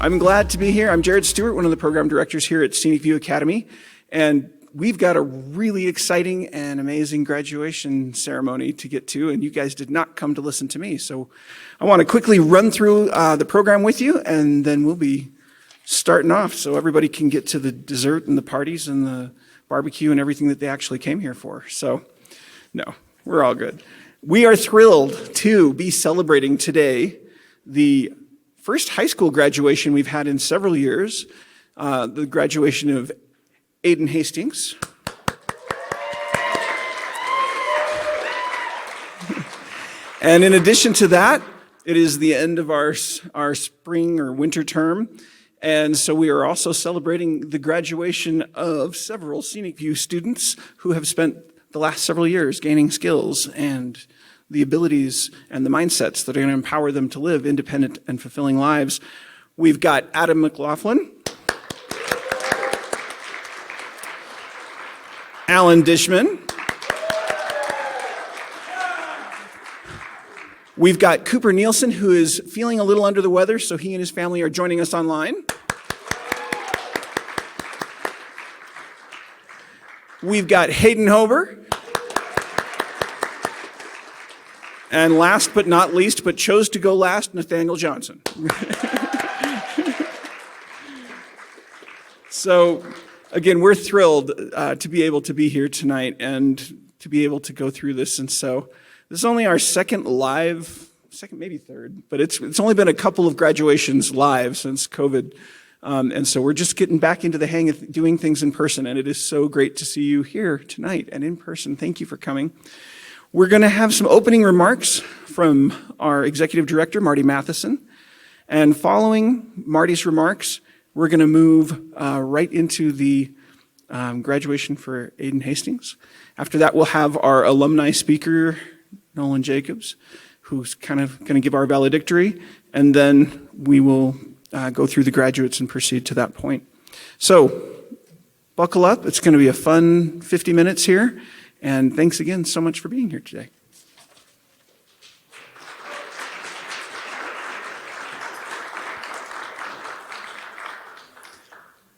I'm glad to be here. I'm Jared Stewart, one of the program directors here at ScenicView Academy, and we've got a really exciting and amazing graduation ceremony to get to, and you guys did not come to listen to me. So I want to quickly run through the program with you, and then we'll be starting off so everybody can get to the dessert and the parties and the barbecue and everything that they actually came here for. So, no, we're all good. We are thrilled to be celebrating today the first high school graduation we've had in several years, the graduation of Aiden Hastings. And in addition to that, it is the end of our spring or winter term. And so we are also celebrating the graduation of several ScenicView students who have spent the last several years gaining skills and the abilities and the mindsets that are going to empower them to live independent and fulfilling lives. We've got Adam McLaughlin, Alan Dishman, we've got Cooper Nielsen, who is feeling a little under the weather, so he and his family are joining us online. We've got Hayden Hober. And last but not least, but chose to go last, Nathaniel Johnson. So, again, we're thrilled to be able to be here tonight and to be able to go through this. And so, this is only our second, maybe third, but it's only been a couple of graduations live since COVID. And so we're just getting back into the hang of doing things in person. And it is so great to see you here tonight and in person. Thank you for coming. We're going to have some opening remarks from our executive director, Marty Matheson. And following Marty's remarks, we're going to move right into the graduation for Aiden Hastings. After that, we'll have our alumni speaker, Nolan Jacobs, who's kind of going to give our valedictory. And then we will go through the graduates and proceed to that point. So buckle up. It's going to be a fun 50 minutes here. And thanks again so much for being here today.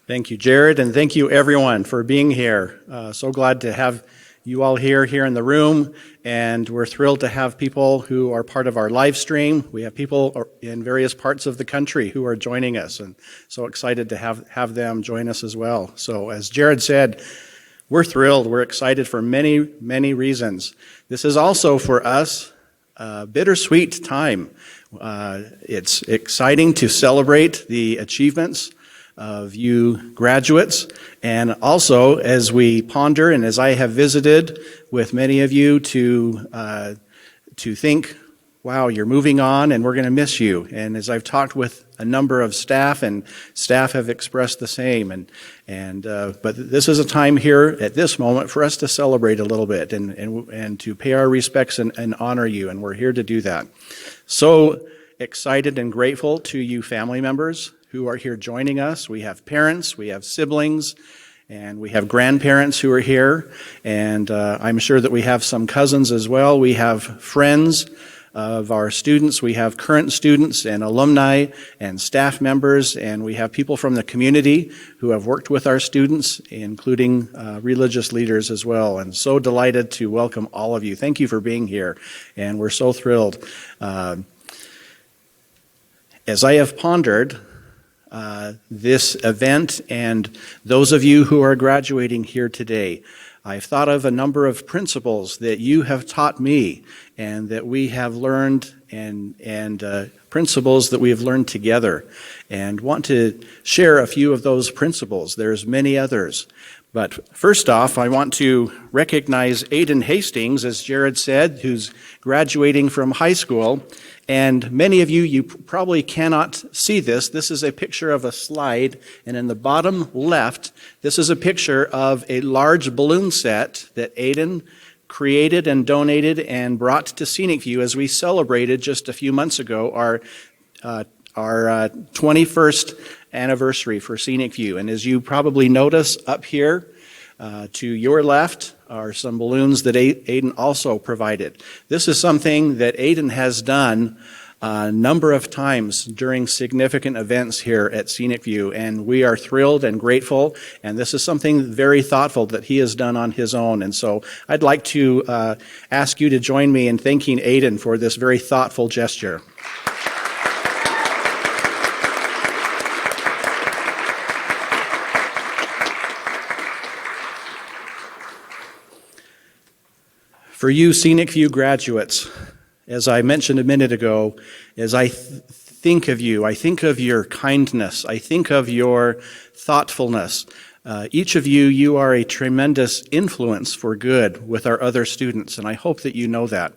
Thank you, Jared, and thank you everyone for being here. So glad to have you all here in the room, and we're thrilled to have people who are part of our live stream. We have people in various parts of the country who are joining us, and so excited to have them join us as well. So as Jared said, we're thrilled. We're excited for many, many reasons. This is also for us a bittersweet time. It's exciting to celebrate the achievements of you graduates, and also as we ponder and as I have visited with many of you to think, wow, you're moving on and we're going to miss you. And as I've talked with a number of staff, and staff have expressed the same. But this is a time here at this moment for us to celebrate a little bit and to pay our respects and honor you. And we're here to do that. So excited and grateful to you family members who are here joining us. We have parents, we have siblings, and we have grandparents who are here. And I'm sure that we have some cousins as well. We have friends of our students. We have current students and alumni and staff members, and we have people from the community who have worked with our students, including religious leaders as well. And so delighted to welcome all of you. Thank you for being here, and we're so thrilled. As I have pondered this event and those of you who are graduating here today, I've thought of a number of principles that you have taught me and that we have learned and principles that we have learned together, and want to share a few of those principles. There's many others. But first off, I want to recognize Aiden Hastings, as Jared said, who's graduating from high school. And many of you probably cannot see this. This is a picture of a slide, and in the bottom left, this is a picture of a large balloon set that Aiden created and donated and brought to ScenicView as we celebrated just a few months ago our 21st anniversary for ScenicView. And as you probably notice up here to your left are some balloons that Aiden also provided. This is something that Aiden has done a number of times during significant events here at ScenicView, and we are thrilled and grateful, and this is something very thoughtful that he has done on his own. And so I'd like to ask you to join me in thanking Aidan for this very thoughtful gesture. For you ScenicView graduates, as I mentioned a minute ago, as I think of you, I think of your kindness, I think of your thoughtfulness. Each of you, you are a tremendous influence for good with our other students, and I hope that you know that.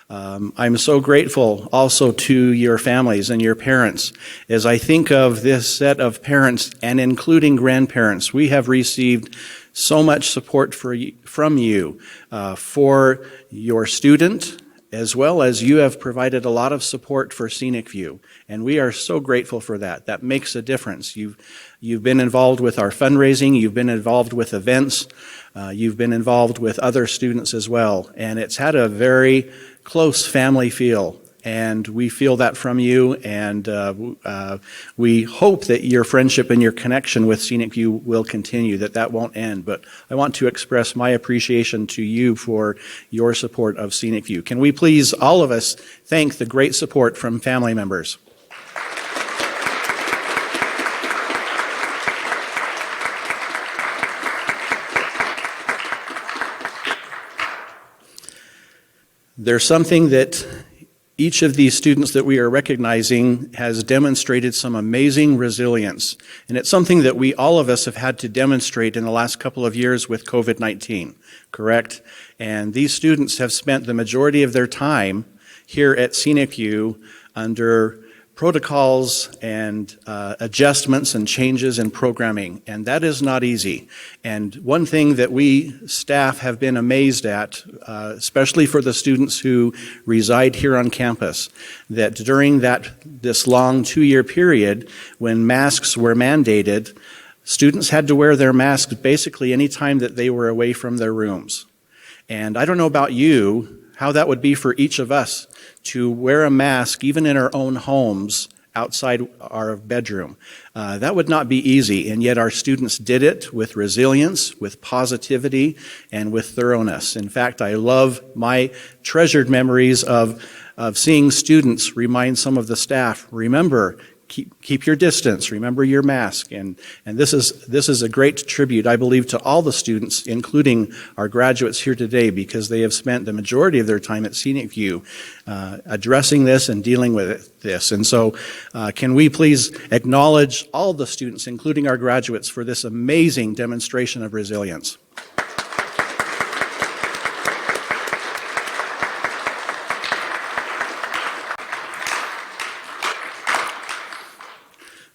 I'm so grateful also to your families and your parents. As I think of this set of parents, and including grandparents, we have received so much support from you for your student, as well as you have provided a lot of support for ScenicView, and we are so grateful for that. That makes a difference. You've been involved with our fundraising, you've been involved with events, you've been involved with other students as well, and it's had a very close family feel. And we feel that from you, and we hope that your friendship and your connection with ScenicView will continue, that won't end. But I want to express my appreciation to you for your support of ScenicView. Can we please, all of us, thank the great support from family members? There's something that each of these students that we are recognizing has demonstrated some amazing resilience. And it's something that all of us have had to demonstrate in the last couple of years with COVID-19, correct? And these students have spent the majority of their time here at ScenicView under protocols and adjustments and changes in programming, and that is not easy. And one thing that we staff have been amazed at, especially for the students who reside here on campus, that during this long 2-year period when masks were mandated, students had to wear their masks basically any time that they were away from their rooms. And I don't know about you, how that would be for each of us to wear a mask even in our own homes outside our bedroom. That would not be easy, and yet our students did it with resilience, with positivity, and with thoroughness. In fact, I love my treasured memories of seeing students remind some of the staff, remember, keep your distance, remember your mask. And this is a great tribute, I believe, to all the students, including our graduates here today, because they have spent the majority of their time at ScenicView addressing this and dealing with this. And so can we please acknowledge all the students, including our graduates, for this amazing demonstration of resilience.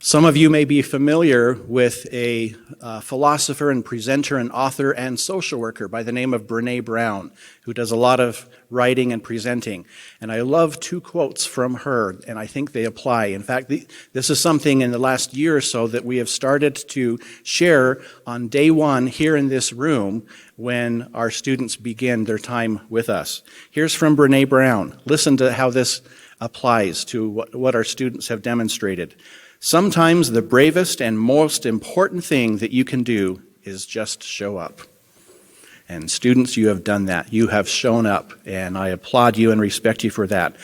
Some of you may be familiar with a philosopher and presenter and author and social worker by the name of Brené Brown, who does a lot of writing and presenting. And I love 2 quotes from her, and I think they apply. In fact, this is something in the last year or so that we have started to share on day 1 here in this room when our students begin their time with us. Here's from Brené Brown. Listen to how this applies to what our students have demonstrated. Sometimes the bravest and most important thing that you can do is just show up. And students, you have done that. You have shown up, and I applaud you and respect you for that.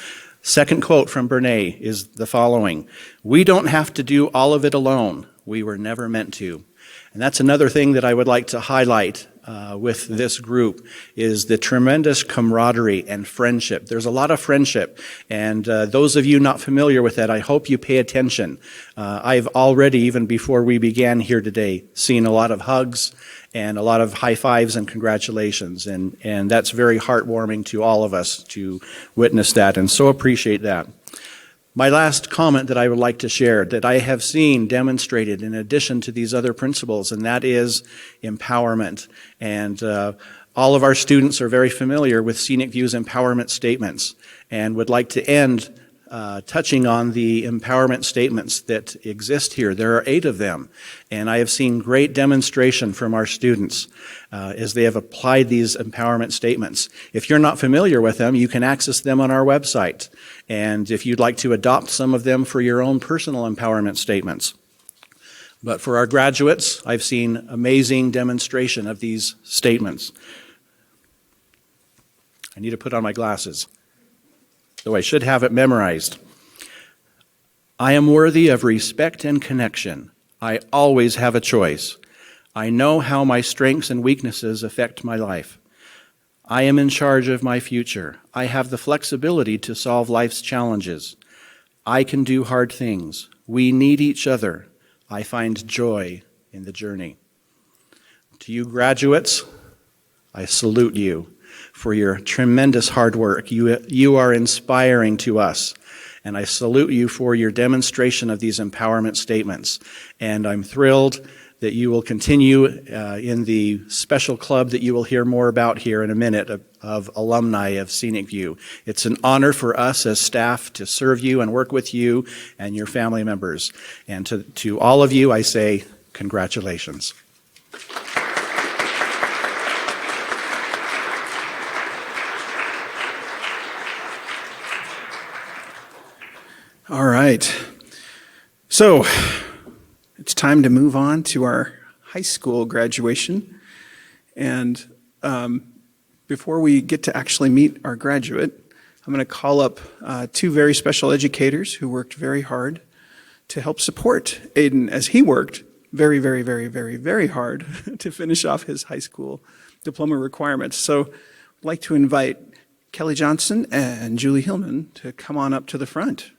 Second quote from Brené is the following: "We don't have to do all of it alone. We were never meant to." And that's another thing that I would like to highlight with this group, is the tremendous camaraderie and friendship. There's a lot of friendship, and those of you not familiar with that, I hope you pay attention. I've already, even before we began here today, seen a lot of hugs and a lot of high fives and congratulations, and that's very heartwarming to all of us to witness that, and so appreciate that. My last comment that I would like to share that I have seen demonstrated in addition to these other principles, and that is empowerment. And all of our students are very familiar with ScenicView's empowerment statements and would like to end touching on the empowerment statements that exist here. There are 8 of them, and I have seen great demonstration from our students as they have applied these empowerment statements. If you're not familiar with them, you can access them on our website, and if you'd like to adopt some of them for your own personal empowerment statements. But for our graduates, I've seen amazing demonstration of these statements. I need to put on my glasses, though I should have it memorized. I am worthy of respect and connection. I always have a choice. I know how my strengths and weaknesses affect my life. I am in charge of my future. I have the flexibility to solve life's challenges. I can do hard things. We need each other. I find joy in the journey. To you graduates, I salute you for your tremendous hard work. You are inspiring to us, and I salute you for your demonstration of these empowerment statements. And I'm thrilled that you will continue in the special club that you will hear more about here in a minute of alumni of ScenicView. It's an honor for us as staff to serve you and work with you and your family members. And to all of you, I say congratulations. All right. So it's time to move on to our high school graduation. And before we get to actually meet our graduate, I'm going to call up 2 very special educators who worked very hard to help support Aiden as he worked very, very, very, very, very hard to finish off his high school diploma requirements. So I'd like to invite Kelly Johnson and Julie Hillman to come on up to the front.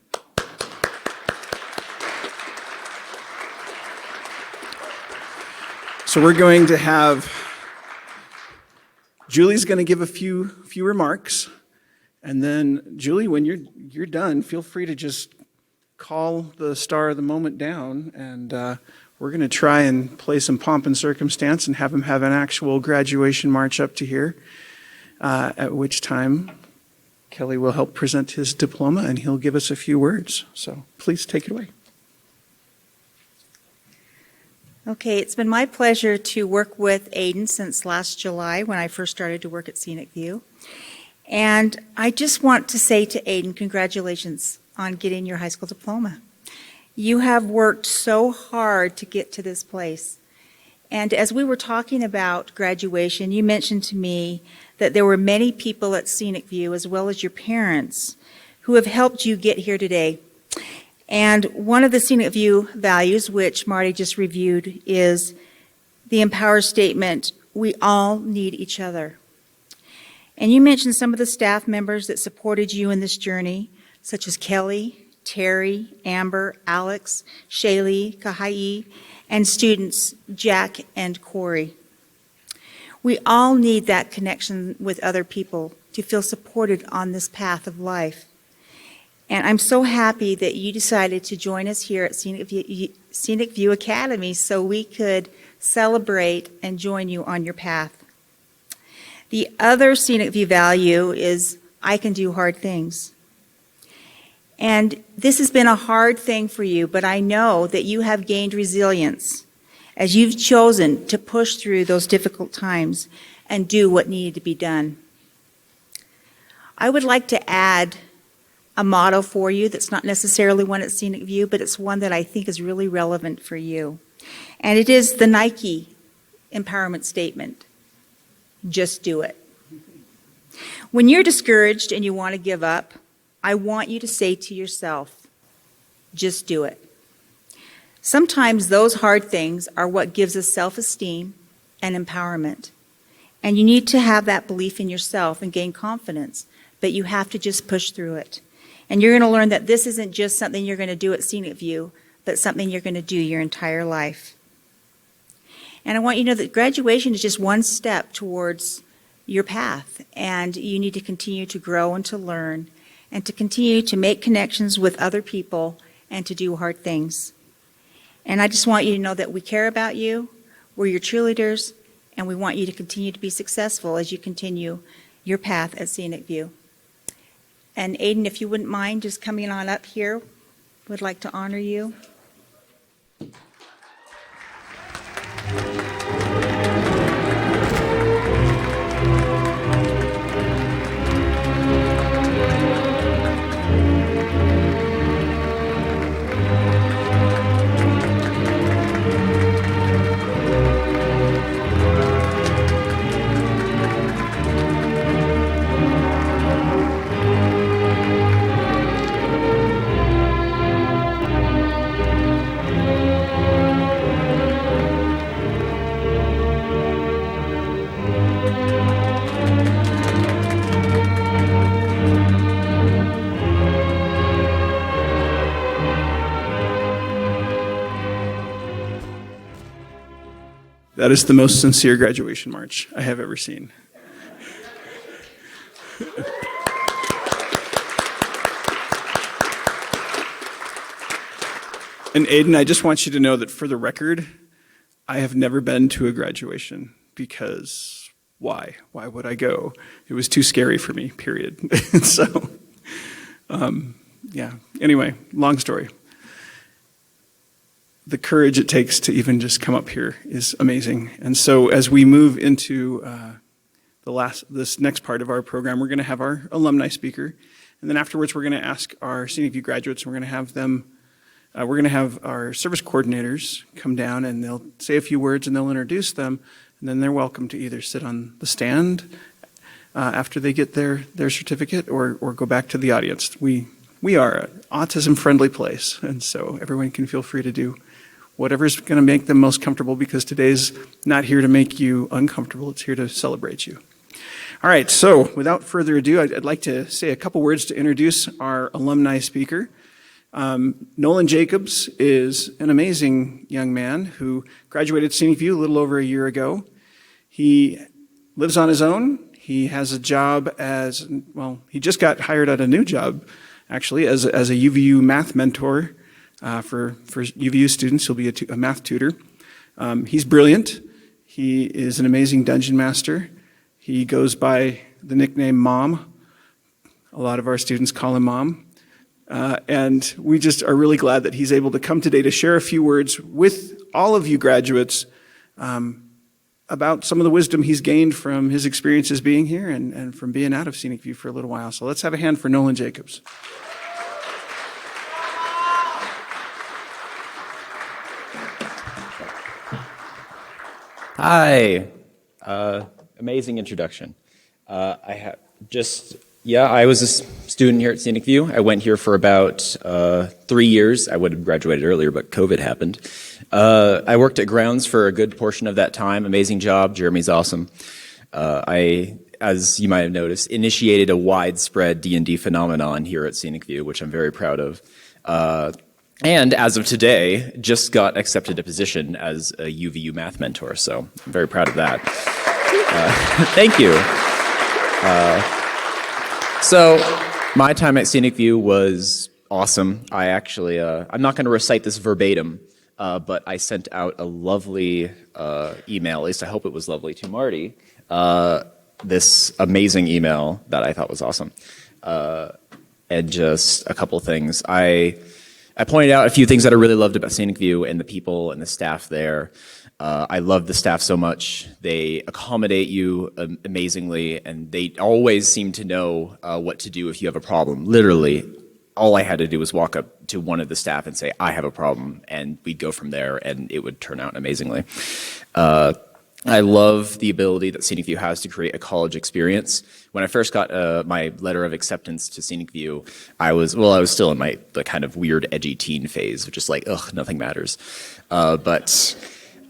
So we're going to have, Julie's going to give a few remarks, and then Julie, when you're done, feel free to just call the star of the moment down, and we're going to try and play some pomp and circumstance and have him have an actual graduation march up to here, at which time Kelly will help present his diploma, and he'll give us a few words. So please take it away. Okay, it's been my pleasure to work with Aiden since last July when I first started to work at ScenicView. And I just want to say to Aiden, congratulations on getting your high school diploma. You have worked so hard to get to this place. And as we were talking about graduation, you mentioned to me that there were many people at ScenicView, as well as your parents, who have helped you get here today. And one of the ScenicView values, which Marty just reviewed, is the Empower statement, we all need each other. And you mentioned some of the staff members that supported you in this journey, such as Kelly, Terry, Amber, Alex, Shaylee, Kahai, and students Jack and Corey. We all need that connection with other people to feel supported on this path of life. And I'm so happy that you decided to join us here at ScenicView Academy so we could celebrate and join you on your path. The other ScenicView value is I can do hard things. And this has been a hard thing for you, but I know that you have gained resilience as you've chosen to push through those difficult times and do what needed to be done. I would like to add a motto for you that's not necessarily one at ScenicView, but it's one that I think is really relevant for you. And it is the Nike empowerment statement. Just do it. When you're discouraged and you want to give up, I want you to say to yourself, just do it. Sometimes those hard things are what gives us self-esteem and empowerment. And you need to have that belief in yourself and gain confidence, but you have to just push through it. And you're going to learn that this isn't just something you're going to do at ScenicView, but something you're going to do your entire life. And I want you to know that graduation is just one step towards your path, and you need to continue to grow and to learn, and to continue to make connections with other people and to do hard things. And I just want you to know that we care about you, we're your cheerleaders, and we want you to continue to be successful as you continue your path at ScenicView. And Aiden, if you wouldn't mind just coming on up here, would like to honor you. That is the most sincere graduation march I have ever seen. And Aiden, I just want you to know that for the record, I have never been to a graduation because why? Why would I go? It was too scary for me, period. So, yeah. Anyway, long story. The courage it takes to even just come up here is amazing. And so as we move into this next part of our program, we're going to have our alumni speaker. And then afterwards, we're going to ask our ScenicView graduates, we're going to have them, we're going to have our service coordinators come down and they'll say a few words and they'll introduce them. And then they're welcome to either sit on the stand after they get their certificate or go back to the audience. We are an autism-friendly place, and so everyone can feel free to do whatever's going to make them most comfortable, because today's not here to make you uncomfortable. It's here to celebrate you. All right, so without further ado, I'd like to say a couple words to introduce our alumni speaker. Nolan Jacobs is an amazing young man who graduated ScenicView a little over a year ago. He lives on his own. He has a job he just got hired at a new job, actually, as a UVU math mentor for UVU students. He'll be a math tutor. He's brilliant. He is an amazing dungeon master. He goes by the nickname Mom. A lot of our students call him Mom. And we just are really glad that he's able to come today to share a few words with all of you graduates about some of the wisdom he's gained from his experiences being here and from being out of ScenicView for a little while. So let's have a hand for Nolan Jacobs. Hi. Amazing introduction. I was a student here at ScenicView. I went here for about 3 years. I would have graduated earlier, but COVID happened. I worked at Grounds for a good portion of that time. Amazing job. Jeremy's awesome. I, as you might have noticed, initiated a widespread D&D phenomenon here at ScenicView, which I'm very proud of. And as of today, just got accepted a position as a UVU math mentor, so I'm very proud of that. Thank you. So my time at ScenicView was awesome. I actually, I'm not going to recite this verbatim, but I sent out a lovely email, at least I hope it was lovely, to Marty, this amazing email that I thought was awesome. And just a couple things. I pointed out a few things that I really loved about ScenicView and the people and the staff there. I love the staff so much. They accommodate you amazingly, and they always seem to know what to do if you have a problem. Literally, all I had to do was walk up to one of the staff and say, I have a problem, and we'd go from there, and it would turn out amazingly. I love the ability that ScenicView has to create a college experience. When I first got my letter of acceptance to ScenicView, I was still in the kind of weird, edgy teen phase, which is like, ugh, nothing matters. But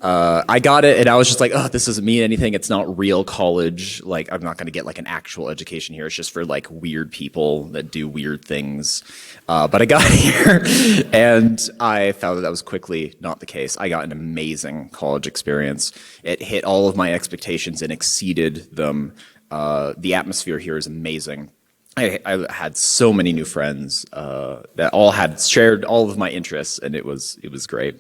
I got it, and I was just like, oh, this doesn't mean anything. It's not real college. Like, I'm not going to get like an actual education here. It's just for like weird people that do weird things. But I got here, and I found that was quickly not the case. I got an amazing college experience. It hit all of my expectations and exceeded them. The atmosphere here is amazing. I had so many new friends that all had shared all of my interests, and it was great.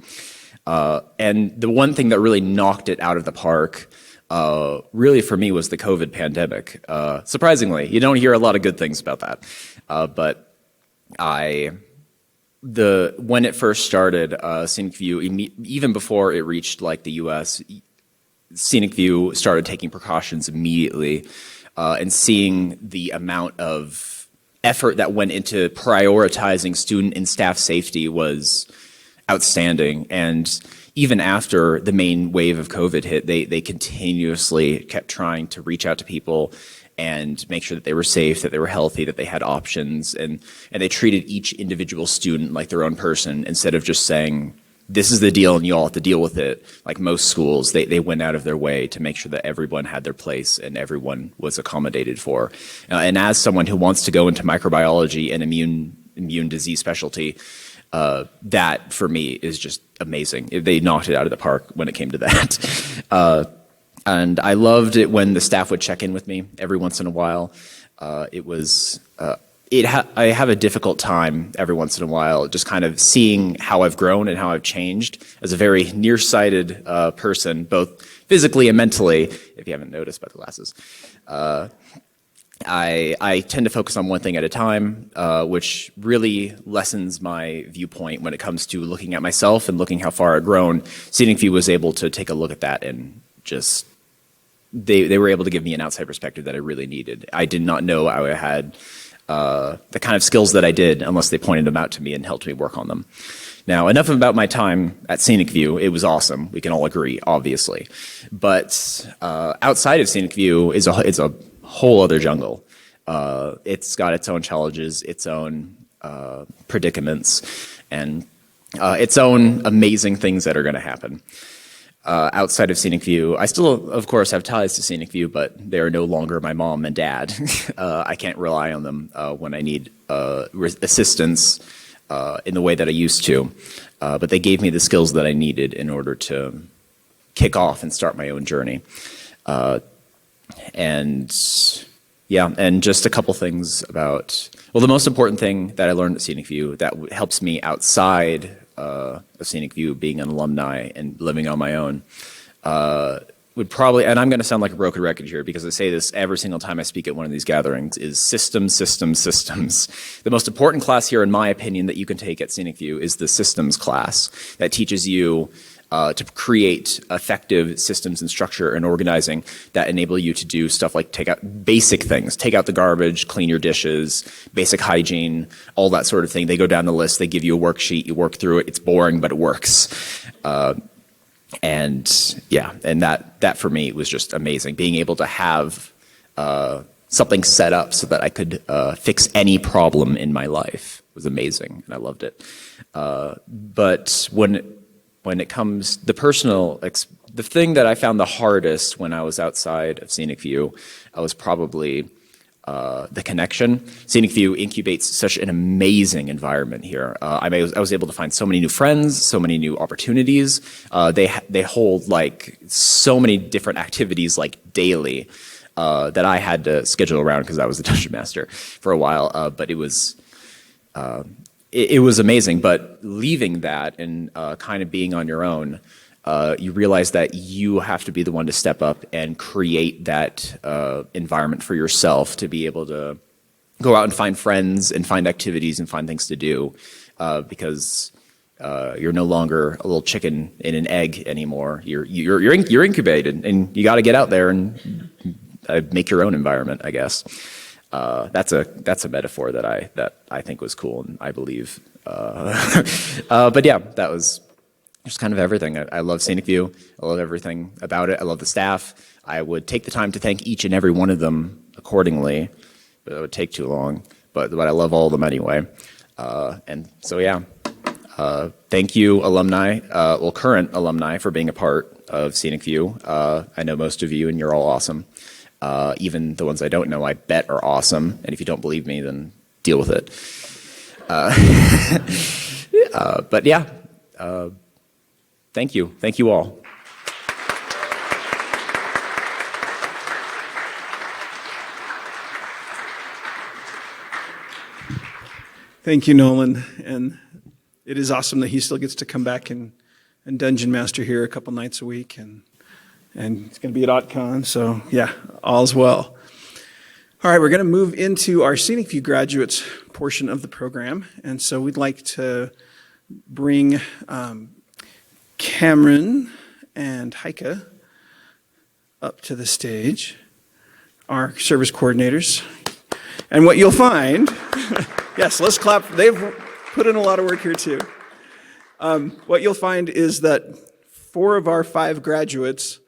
And the one thing that really knocked it out of the park really for me was the COVID pandemic. Surprisingly, you don't hear a lot of good things about that. But when it first started, ScenicView, even before it reached like the US, ScenicView started taking precautions immediately, and seeing the amount of effort that went into prioritizing student and staff safety was outstanding. And even after the main wave of COVID hit, they continuously kept trying to reach out to people and make sure that they were safe, that they were healthy, that they had options, and they treated each individual student like their own person instead of just saying, this is the deal and you all have to deal with it. Like most schools, they went out of their way to make sure that everyone had their place and everyone was accommodated for. And as someone who wants to go into microbiology and immune disease specialty, that for me is just amazing. They knocked it out of the park when it came to that. And I loved it when the staff would check in with me every once in a while. I have a difficult time every once in a while just kind of seeing how I've grown and how I've changed as a very nearsighted person, both physically and mentally, if you haven't noticed by the glasses. I tend to focus on one thing at a time, which really lessens my viewpoint when it comes to looking at myself and looking how far I've grown. ScenicView was able to take a look at that and just they were able to give me an outside perspective that I really needed. I did not know I had the kind of skills that I did unless they pointed them out to me and helped me work on them. Now, enough about my time at ScenicView. It was awesome. We can all agree, obviously. But outside of ScenicView is a whole other jungle. It's got its own challenges, its own predicaments, and its own amazing things that are going to happen. Outside of ScenicView, I still, of course, have ties to ScenicView, but they are no longer my mom and dad. I can't rely on them when I need assistance in the way that I used to. But they gave me the skills that I needed in order to kick off and start my own journey. And just a couple things about, well, the most important thing that I learned at ScenicView that helps me outside of ScenicView, being an alumni and living on my own, would probably, and I'm going to sound like a broken record here because I say this every single time I speak at one of these gatherings, is systems. The most important class here, in my opinion, that you can take at ScenicView is the systems class that teaches you to create effective systems and structure and organizing that enable you to do stuff like take out basic things, take out the garbage, clean your dishes, basic hygiene, all that sort of thing. They go down the list, they give you a worksheet, you work through it, it's boring, but it works. And that for me was just amazing. Being able to have something set up so that I could fix any problem in my life was amazing, and I loved it. But when it comes, the thing that I found the hardest when I was outside of ScenicView was probably the connection. ScenicView incubates such an amazing environment here. I was able to find so many new friends, so many new opportunities. They hold like so many different activities like daily that I had to schedule around because I was the dungeon master for a while. But it was amazing, but leaving that and kind of being on your own, you realize that you have to be the one to step up and create that environment for yourself to be able to go out and find friends and find activities and find things to do, because you're no longer a little chicken in an egg anymore. You're incubated, and you got to get out there and make your own environment, I guess. That's a metaphor that I think was cool, and I believe. But yeah, that was just kind of everything. I love ScenicView. I love everything about it. I love the staff. I would take the time to thank each and every one of them accordingly, but it would take too long. But I love all of them anyway. And so yeah, thank you, alumni, current alumni, for being a part of ScenicView. I know most of you, and you're all awesome. Even the ones I don't know, I bet are awesome. And if you don't believe me, then deal with it. But yeah, thank you. Thank you all. Thank you, Nolan. And it is awesome that he still gets to come back and Dungeon Master here a couple nights a week. And and he's going to be at OtCon, so yeah, all's well. All right, we're going to move into our Scenic View graduates portion of the program, and so we'd like to bring Cameron and Heike up to the stage, our service coordinators. And what you'll find, yes, let's clap. They've put in a lot of work here too. What you'll find is that 4 of our 5 graduates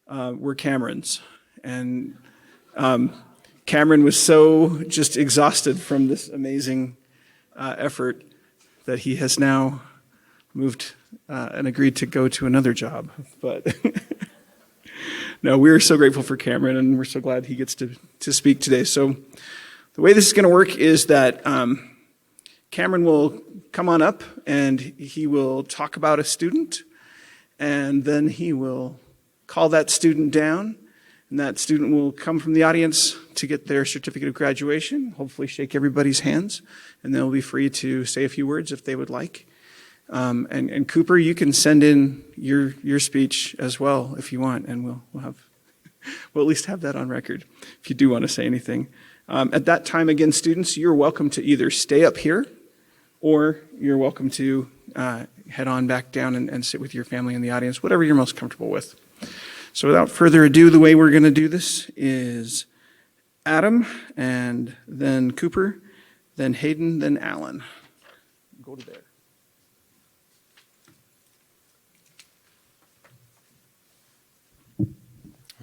were Camerons. And Cameron was so just exhausted from this amazing effort that he has now moved and agreed to go to another job. But no, we're so grateful for Cameron, and we're so glad he gets to speak today. So the way this is going to work is that Cameron will come on up, and he will talk about a student, and then he will call that student down, and that student will come from the audience to get their certificate of graduation, hopefully shake everybody's hands, and they'll be free to say a few words if they would like. And Cooper, you can send in your speech as well if you want, and we'll at least have that on record if you do want to say anything. At that time, again, students, you're welcome to either stay up here or you're welcome to head on back down and sit with your family in the audience, whatever you're most comfortable with. So without further ado, the way we're going to do this is Adam, and then Cooper, then Hayden, then Alan. Go to there.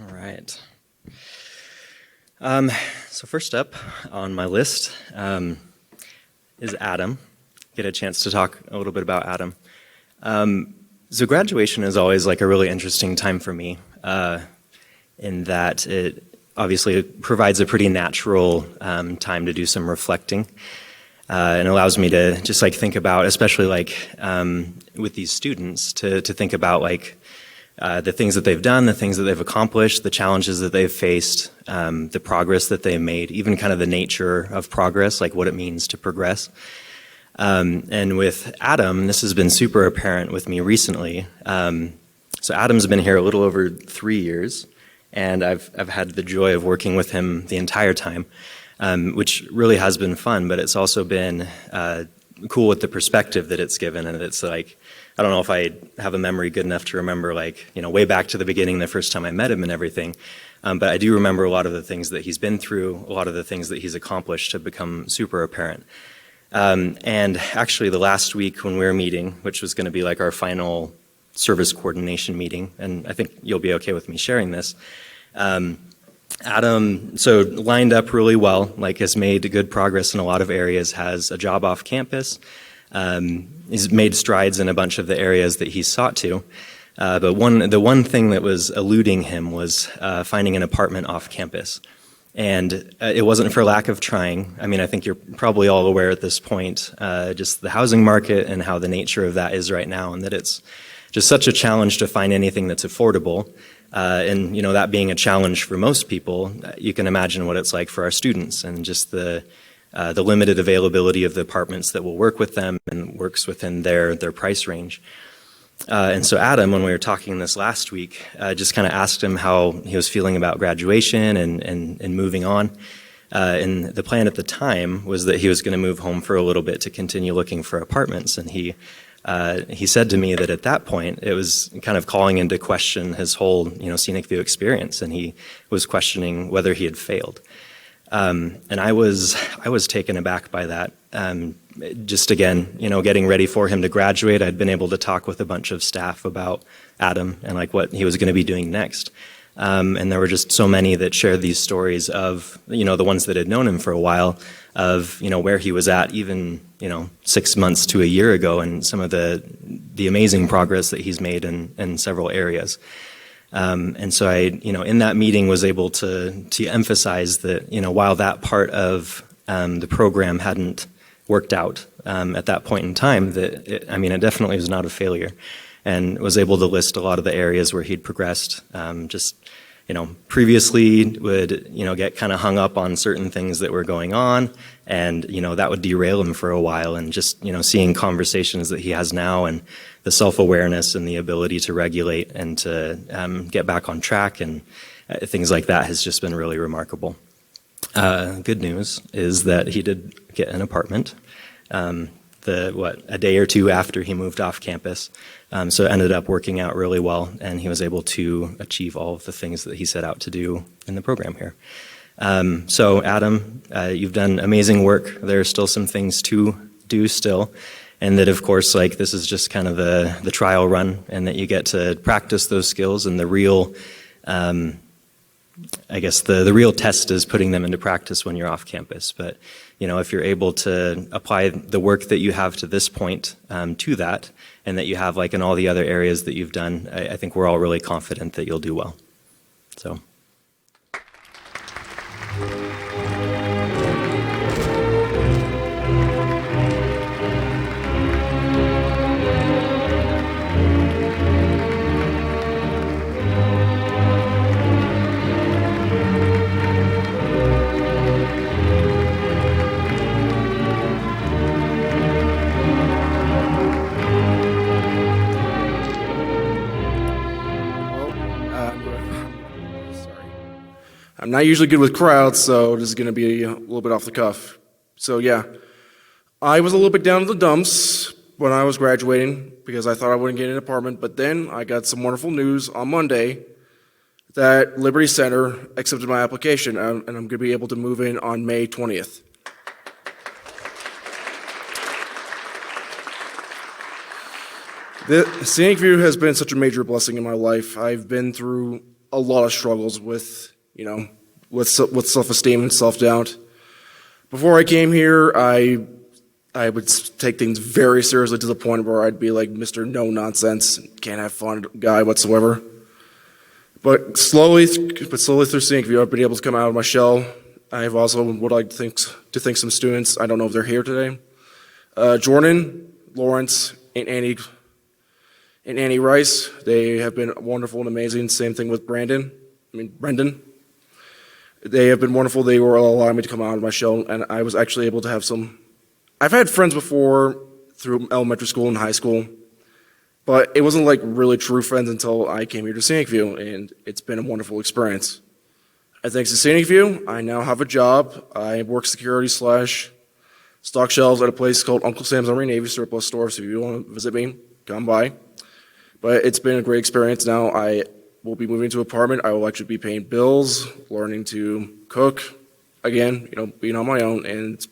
All right. So first up on my list is Adam. Get a chance to talk a little bit about Adam. So graduation is always like a really interesting time for me in that it obviously provides a pretty natural time to do some reflecting and allows me to just like think about, especially like with these students, to think about like the things that they've done, the things that they've accomplished, the challenges that they've faced, the progress that they've made, even kind of the nature of progress, like what it means to progress. And with Adam, this has been super apparent with me recently. So Adam's been here a little over 3 years, and I've had the joy of working with him the entire time, which really has been fun, but it's also been cool with the perspective that it's given, and it's like, I don't know if I have a memory good enough to remember, like, you know, way back to the beginning, the first time I met him and everything. But I do remember a lot of the things that he's been through, a lot of the things that he's accomplished have become super apparent. And actually the last week when we were meeting, which was going to be like our final service coordination meeting, and I think you'll be okay with me sharing this, Adam, so lined up really well, like has made good progress in a lot of areas, has a job off campus. He's made strides in a bunch of the areas that he sought to. But the one thing that was eluding him was finding an apartment off campus. And it wasn't for lack of trying. I mean, I think you're probably all aware at this point, just the housing market and how the nature of that is right now, and that it's just such a challenge to find anything that's affordable. And, you know, that being a challenge for most people, you can imagine what it's like for our students and just the limited availability of the apartments that will work with them and works within their price range. And so Adam, when we were talking this last week, just kind of asked him how he was feeling about graduation and moving on. And the plan at the time was that he was going to move home for a little bit to continue looking for apartments. And he said to me that at that point, it was kind of calling into question his whole, you know, Scenic View experience. And he was questioning whether he had failed. And I was taken aback by that. Just again, you know, getting ready for him to graduate, I'd been able to talk with a bunch of staff about Adam and like what he was going to be doing next. And there were just so many that shared these stories of, you know, the ones that had known him for a while, of, you know, where he was at even, you know, 6 months to a year ago, and some of the amazing progress that he's made in several areas. And so I, you know, in that meeting was able to emphasize that, you know, while that part of the program hadn't worked out at that point in time, that it definitely was not a failure, and was able to list a lot of the areas where he'd progressed. Just, you know, previously would, you know, get kind of hung up on certain things that were going on, and, you know, that would derail him for a while. And just, you know, seeing conversations that he has now and the self-awareness and the ability to regulate and to get back on track and things like that has just been really remarkable. Good news is that he did get an apartment a day or two after he moved off campus. So it ended up working out really well, and he was able to achieve all of the things that he set out to do in the program here. So Adam, you've done amazing work. There are still some things to do still, and that of course, like, this is just kind of the trial run, and that you get to practice those skills, and the real I guess the real test is putting them into practice when you're off campus. But, you know, if you're able to apply the work that you have to this point to that, and that you have like in all the other areas that you've done, I think we're all really confident that you'll do well. So. I'm not usually good with crowds, so this is going to be a little bit off the cuff. So yeah, I was a little bit down in the dumps when I was graduating because I thought I wouldn't get an apartment, but then I got some wonderful news on Monday that Liberty Center accepted my application, and I'm going to be able to move in on May 20th. The ScenicView has been such a major blessing in my life. I've been through a lot of struggles with self-esteem and self-doubt. Before I came here, I would take things very seriously to the point where I'd be like Mr. No-Nonsense, can't have fun guy whatsoever. But slowly through ScenicView, I've been able to come out of my shell. I've also would like to thank some students. I don't know if they're here today. Jordan, Lawrence, and Annie Rice. They have been wonderful and amazing. Same thing with Brendan. They have been wonderful. They were allowing me to come out of my shell, and I was actually able to have some. I've had friends before through elementary school and high school, but it wasn't like really true friends until I came here to ScenicView, and it's been a wonderful experience. And thanks to ScenicView, I now have a job. I work security / stock shelves at a place called Uncle Sam's Army Navy Surplus Store, so if you want to visit me, come by. But it's been a great experience. Now I will be moving to an apartment. I will actually be paying bills, learning to cook, again, being on my own. And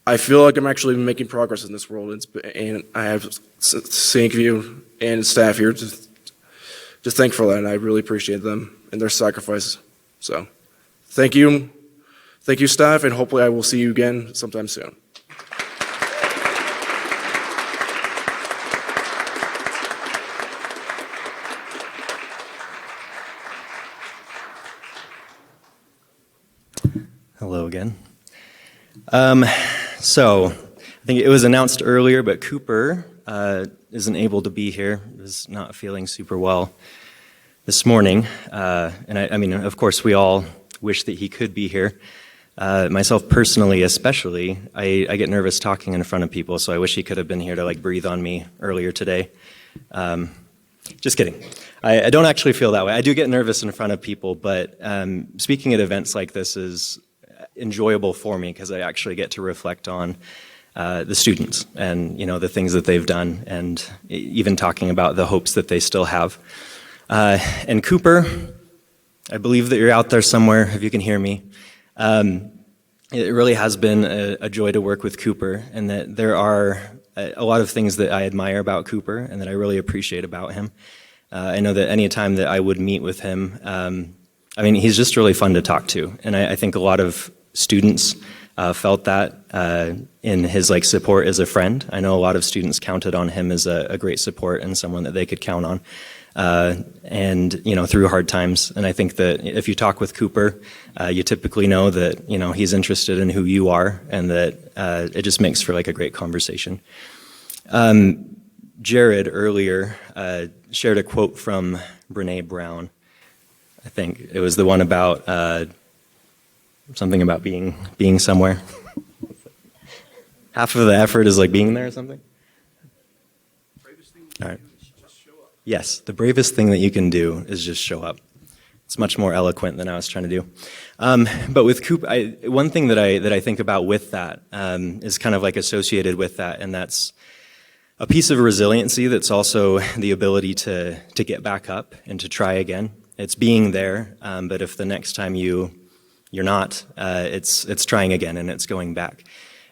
I feel like I'm actually making progress in this world. And I have ScenicView and staff here to thank for that. And I really appreciate them and their sacrifice. So thank you. Thank you, staff, and hopefully I will see you again sometime soon. Hello again. So I think it was announced earlier, but Cooper isn't able to be here. Is not feeling super well this morning. And I mean, of course, we all wish that he could be here. Myself personally, especially, I get nervous talking in front of people, so I wish he could have been here to like breathe on me earlier today. Just kidding. I don't actually feel that way. I do get nervous in front of people, but speaking at events like this is enjoyable for me because I actually get to reflect on the students and the things that they've done, and even talking about the hopes that they still have. And Cooper, I believe that you're out there somewhere, if you can hear me. It really has been a joy to work with Cooper, and that there are a lot of things that I admire about Cooper and that I really appreciate about him. I know that any time that I would meet with him, I mean, he's just really fun to talk to, and I think a lot of students felt that in his support as a friend. I know a lot of students counted on him as a great support and someone that they could count on, and through hard times. And I think that if you talk with Cooper, you typically know that he's interested in who you are, and that it just makes for a great conversation. Jared earlier shared a quote from Brene Brown. I think it was the one about something about being somewhere. Half of the effort is being there or something. All right. Yes, the bravest thing that you can do is just show up. It's much more eloquent than I was trying to do. But with Cooper, one thing that I think about with that is kind of like associated with that, and that's a piece of resiliency that's also the ability to get back up and to try again. It's being there, but if the next time you're not, it's trying again and it's going back.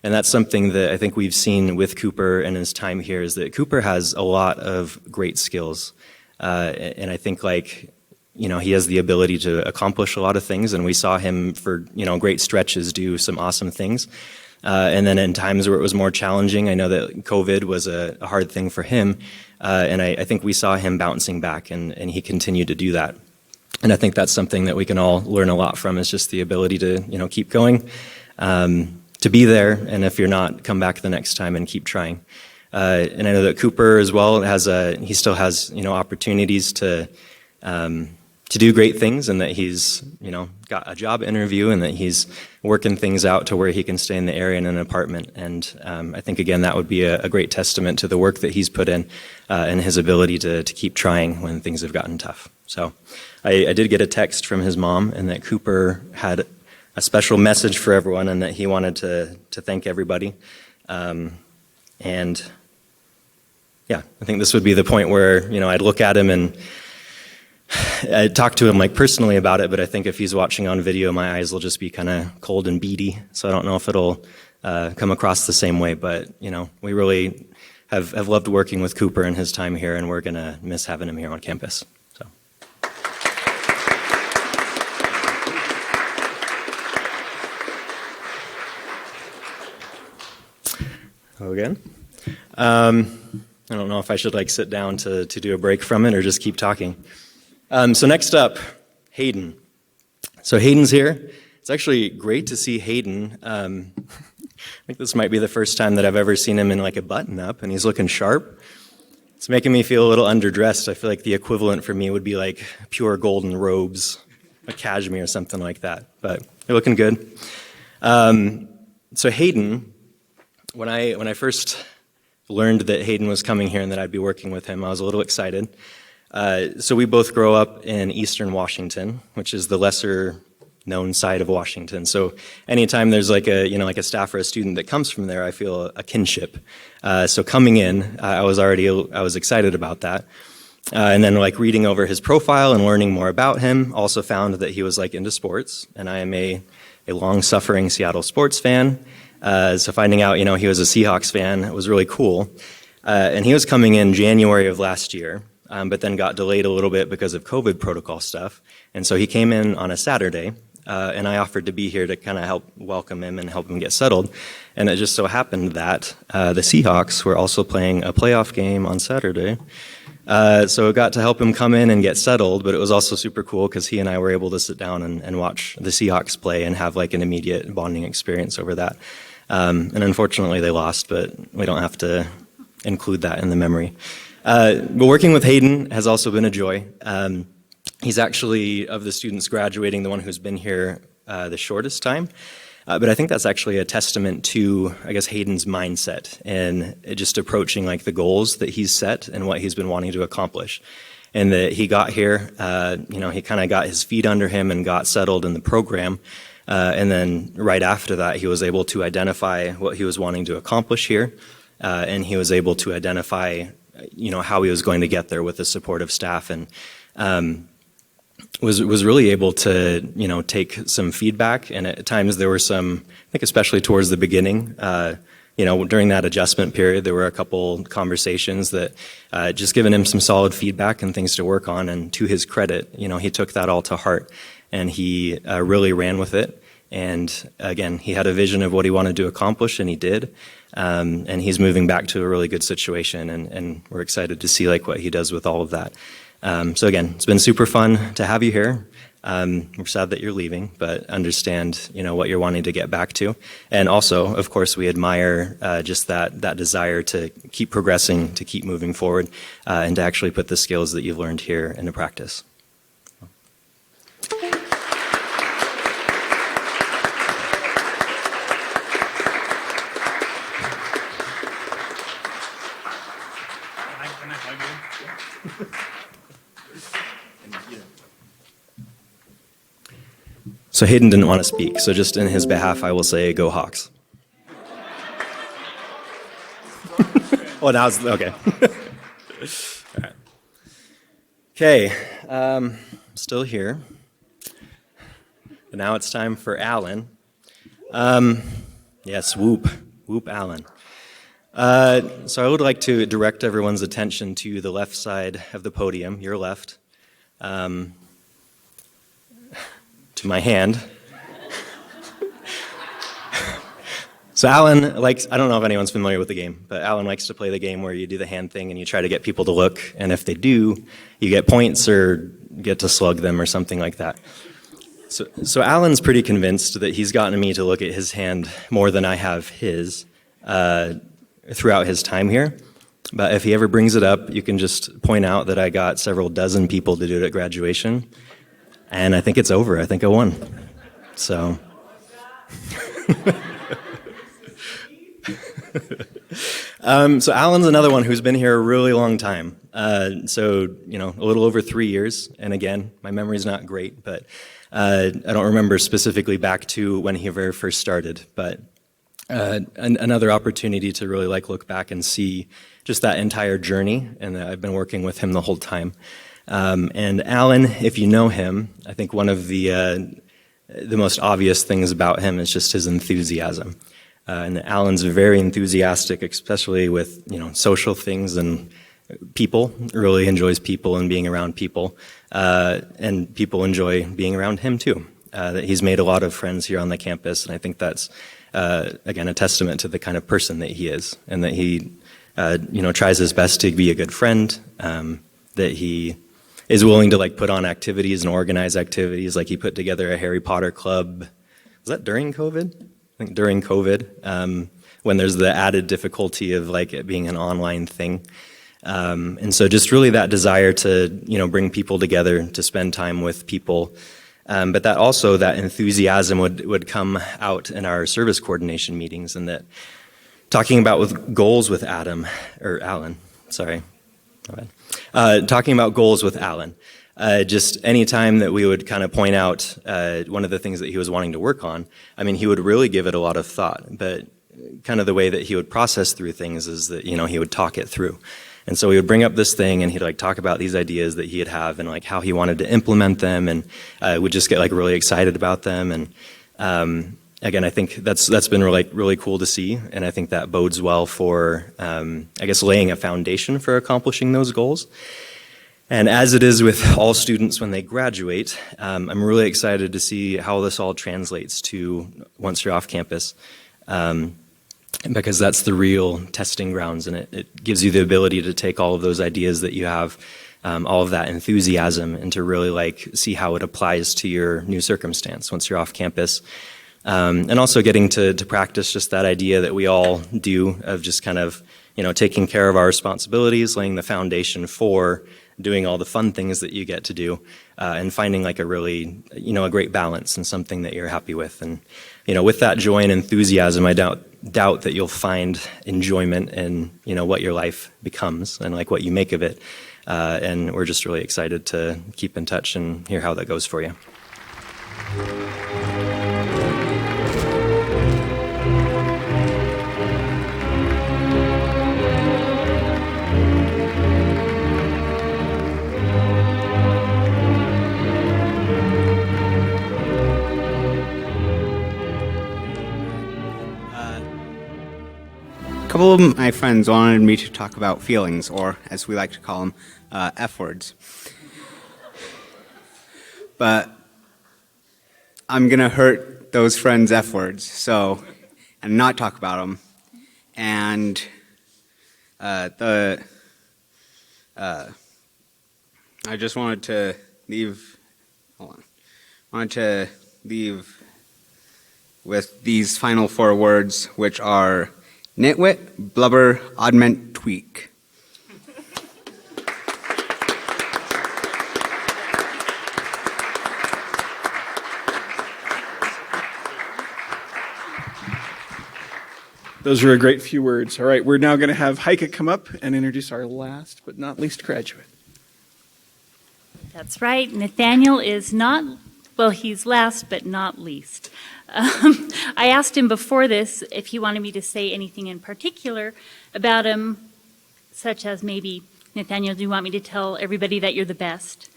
And that's something that I think we've seen with Cooper and his time here, is that Cooper has a lot of great skills. And I think he has the ability to accomplish a lot of things, and we saw him for, great stretches do some awesome things. And then in times where it was more challenging, I know that COVID was a hard thing for him, and I think we saw him bouncing back, and he continued to do that. And I think that's something that we can all learn a lot from, is just the ability to, keep going, to be there, and if you're not, come back the next time and keep trying. And I know that Cooper as well he still has, opportunities to do great things, and that he's, got a job interview, and that he's working things out to where he can stay in the area in an apartment. And I think, again, that would be a great testament to the work that he's put in and his ability to keep trying when things have gotten tough. So I did get a text from his mom, and that Cooper had a special message for everyone, and that he wanted to thank everybody. And yeah, I think this would be the point where, I'd look at him and I'd talk to him personally about it, but I think if he's watching on video, my eyes will just be kind of cold and beady. So I don't know if it'll come across the same way, but, we really have loved working with Cooper and his time here, and we're going to miss having him here on campus. So. Hello again. I don't know if I should sit down to do a break from it or just keep talking. So next up, Hayden. So Hayden's here. It's actually great to see Hayden. I think this might be the first time that I've ever seen him in a button-up, and he's looking sharp. It's making me feel a little underdressed. I feel like the equivalent for me would be pure golden robes, a cashmere or something like that. But you're looking good. So Hayden, when I first learned that Hayden was coming here and that I'd be working with him, I was a little excited. So we both grow up in Eastern Washington, which is the lesser known side of Washington. So anytime there's a staff or a student that comes from there, I feel a kinship. So coming in, I was excited about that. And then reading over his profile and learning more about him, also found that he was into sports, and I am a long-suffering Seattle sports fan. So finding out, he was a Seahawks fan, it was really cool. And he was coming in January of last year. But then got delayed a little bit because of COVID protocol stuff. And so he came in on a Saturday, and I offered to be here to kind of help welcome him and help him get settled. And it just so happened that the Seahawks were also playing a playoff game on Saturday. So it got to help him come in and get settled, but it was also super cool because he and I were able to sit down and watch the Seahawks play and have an immediate bonding experience over that. And unfortunately they lost, but we don't have to include that in the memory. But working with Hayden has also been a joy. He's actually, of the students graduating, the one who's been here the shortest time. But I think that's actually a testament to, Hayden's mindset and just approaching the goals that he's set and what he's been wanting to accomplish. And that he got here, he kind of got his feet under him and got settled in the program. And then right after that, he was able to identify what he was wanting to accomplish here. And he was able to identify how he was going to get there with the support of staff, and was really able to, take some feedback. And at times there were some, I think especially towards the beginning, during that adjustment period, there were a couple conversations that just given him some solid feedback and things to work on. And to his credit, he took that all to heart, and he really ran with it. And again, he had a vision of what he wanted to accomplish, and he did. And he's moving back to a really good situation, and we're excited to see what he does with all of that. So again, it's been super fun to have you here. We're sad that you're leaving, but understand, what you're wanting to get back to. And also, of course, we admire just that desire to keep progressing, to keep moving forward, and to actually put the skills that you've learned here into practice. So Hayden didn't want to speak, so just in his behalf, I will say, go Hawks. Well, now it's, okay. All right. Okay, still here. But now it's time for Alan. Yes, whoop Alan. So I would like to direct everyone's attention to the left side of the podium, your left, to my hand. So Alan likes, I don't know if anyone's familiar with the game, but Alan likes to play the game where you do the hand thing and you try to get people to look, and if they do, you get points or get to slug them or something like that. So Alan's pretty convinced that he's gotten me to look at his hand more than I have his throughout his time here. But if he ever brings it up, you can just point out that I got several dozen people to do it at graduation, and I think it's over. I think I won. So... So Alan's another one who's been here a really long time. So, a little over 3 years. And again, my memory's not great, but I don't remember specifically back to when he very first started. But another opportunity to really look back and see just that entire journey. And I've been working with him the whole time. And Alan, if you know him, I think one of the most obvious things about him is just his enthusiasm. And Alan's very enthusiastic, especially with social things and people. Really enjoys people and being around people, and people enjoy being around him too. That he's made a lot of friends here on the campus, and I think that's again a testament to the kind of person that he is, and that he tries his best to be a good friend. That he is willing to put on activities and organize activities. He put together a Harry Potter club. Was that during COVID? I think during COVID, when there's the added difficulty of it being an online thing. And so just really that desire to, bring people together, to spend time with people. But that also, that enthusiasm would come out in our service coordination meetings, and that talking about with goals with Alan, talking about goals with Alan. Just any time that we would kind of point out one of the things that he was wanting to work on, he would really give it a lot of thought, but kind of the way that he would process through things is that, he would talk it through. And so he would bring up this thing and he'd talk about these ideas that he'd have and how he wanted to implement them, and would just get really excited about them. And again, I think that's been really cool to see, and I think that bodes well for, laying a foundation for accomplishing those goals. And as it is with all students when they graduate, I'm really excited to see how this all translates to once you're off campus, because that's the real testing grounds, and it gives you the ability to take all of those ideas that you have, all of that enthusiasm, and to really see how it applies to your new circumstance once you're off campus. And also getting to practice just that idea that we all do of just kind of, taking care of our responsibilities, laying the foundation for doing all the fun things that you get to do, and finding a really, a great balance and something that you're happy with. And, with that joy and enthusiasm, I doubt that you'll find enjoyment in, what your life becomes and what you make of it. And we're just really excited to keep in touch and hear how that goes for you. A couple of my friends wanted me to talk about feelings, or as we like to call them, F words. But I'm going to hurt those friends' F words, and not talk about them. And I just wanted to leave, with these final 4 words, which are nitwit, blubber, oddment, tweak. Those are a great few words. All right, we're now going to have Heike come up and introduce our last but not least graduate. That's right. Nathaniel is not Well, he's last but not least. I asked him before this if he wanted me to say anything in particular about him, such as maybe, Nathaniel, do you want me to tell everybody that you're the best?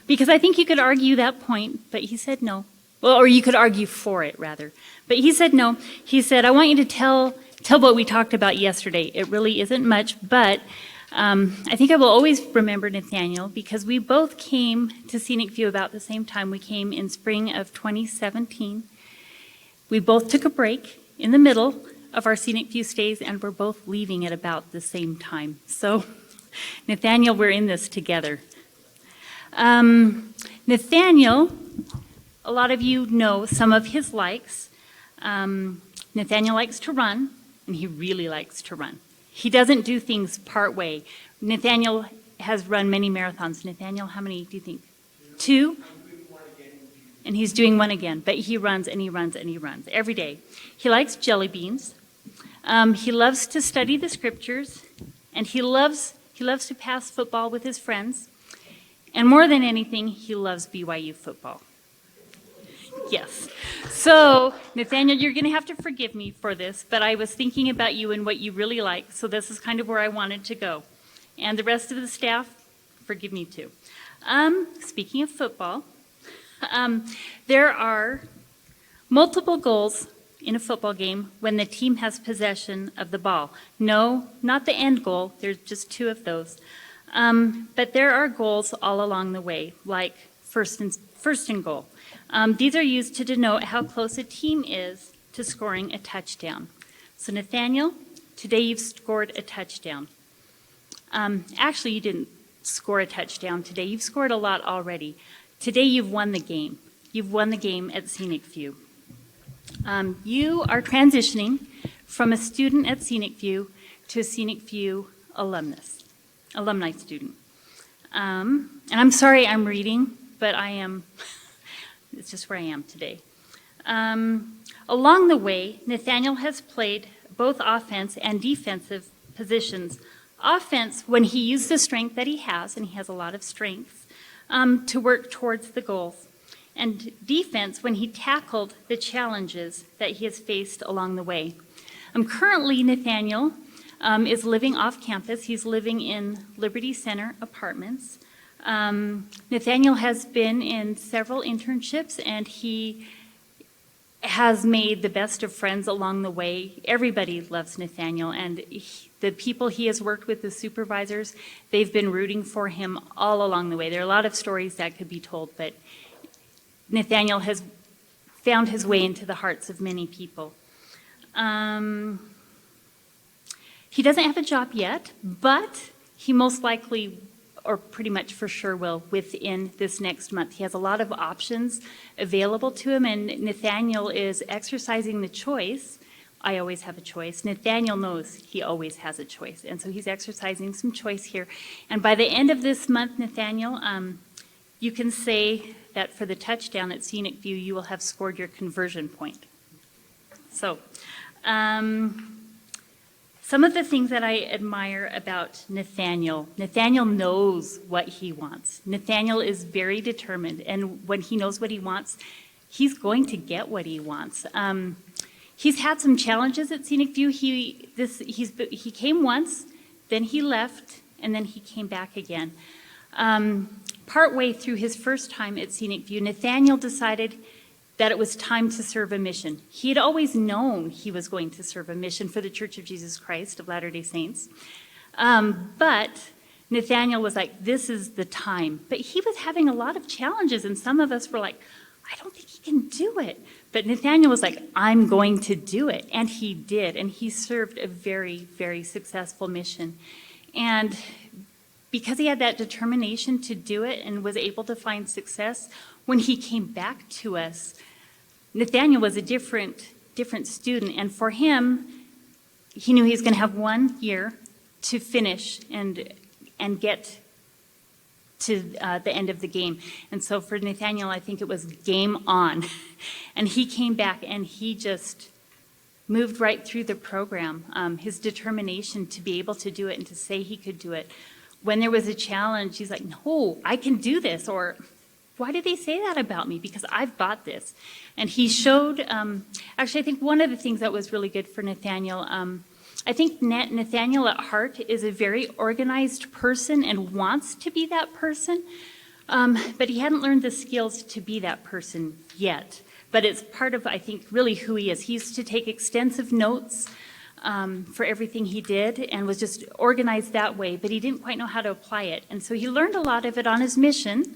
Because I think you could argue that point, but he said no. Well, or you could argue for it, rather. But he said no. He said, I want you to tell what we talked about yesterday. It really isn't much, but I think I will always remember Nathaniel because we both came to Scenic View about the same time. We came in spring of 2017. We both took a break in the middle of our Scenic View stays, and we're both leaving at about the same time. So, Nathaniel, we're in this together. Nathaniel, a lot of you know some of his likes. Nathaniel likes to run, and he really likes to run. He doesn't do things part way. Nathaniel has run many marathons. Nathaniel, how many do you think? 2? And he's doing one again, but he runs and he runs and he runs every day. He likes jelly beans. He loves to study the scriptures, and he loves to pass football with his friends. And more than anything, he loves BYU football. Yes. So, Nathaniel, you're going to have to forgive me for this, but I was thinking about you and what you really like, so this is kind of where I wanted to go. And the rest of the staff, forgive me too. Speaking of football, there are multiple goals in a football game when the team has possession of the ball. No, not the end goal. There's just 2 of those. But there are goals all along the way, like first and goal. These are used to denote how close a team is to scoring a touchdown. So Nathaniel, today you've scored a touchdown. Actually, you didn't score a touchdown today. You've scored a lot already. Today you've won the game. You've won the game at Scenic View. You are transitioning from a student at Scenic View to a Scenic View alumni student. And I'm sorry I'm reading, but I am, it's just where I am today. Along the way, Nathaniel has played both offense and defensive positions. Offense, when he used the strength that he has, and he has a lot of strength, to work towards the goals. And defense, when he tackled the challenges that he has faced along the way. Currently, Nathaniel is living off campus. He's living in Liberty Center Apartments. Nathaniel has been in several internships, and he has made the best of friends along the way. Everybody loves Nathaniel, and the people he has worked with, the supervisors, they've been rooting for him all along the way. There are a lot of stories that could be told, but Nathaniel has found his way into the hearts of many people. He doesn't have a job yet, but he most likely, or pretty much for sure will, within this next month. He has a lot of options available to him, and Nathaniel is exercising the choice. I always have a choice. Nathaniel knows he always has a choice, and so he's exercising some choice here. And by the end of this month, Nathaniel, you can say that for the touchdown at Scenic View, you will have scored your conversion point. So, some of the things that I admire about Nathaniel knows what he wants. Nathaniel is very determined, and when he knows what he wants, he's going to get what he wants. He's had some challenges at Scenic View. He came once, then he left, and then he came back again. Partway through his first time at Scenic View, Nathaniel decided that it was time to serve a mission. He had always known he was going to serve a mission for the Church of Jesus Christ of Latter-day Saints. But Nathaniel was like, this is the time. But he was having a lot of challenges, and some of us were like, I don't think he can do it. But Nathaniel was like, I'm going to do it. And he did, and he served a very, very successful mission. And because he had that determination to do it and was able to find success, when he came back to us, Nathaniel was a different student, and for him, he knew he was going to have 1 year to finish and get to the end of the game. And so for Nathaniel, I think it was game on. And he came back and he just moved right through the program. His determination to be able to do it and to say he could do it. When there was a challenge, he's like, no, I can do this, or why do they say that about me? Because I've got this. And he showed, actually, I think one of the things that was really good for Nathaniel, I think Nathaniel at heart is a very organized person and wants to be that person, but he hadn't learned the skills to be that person yet. But it's part of, I think, really who he is. He used to take extensive notes for everything he did and was just organized that way, but he didn't quite know how to apply it. And so he learned a lot of it on his mission.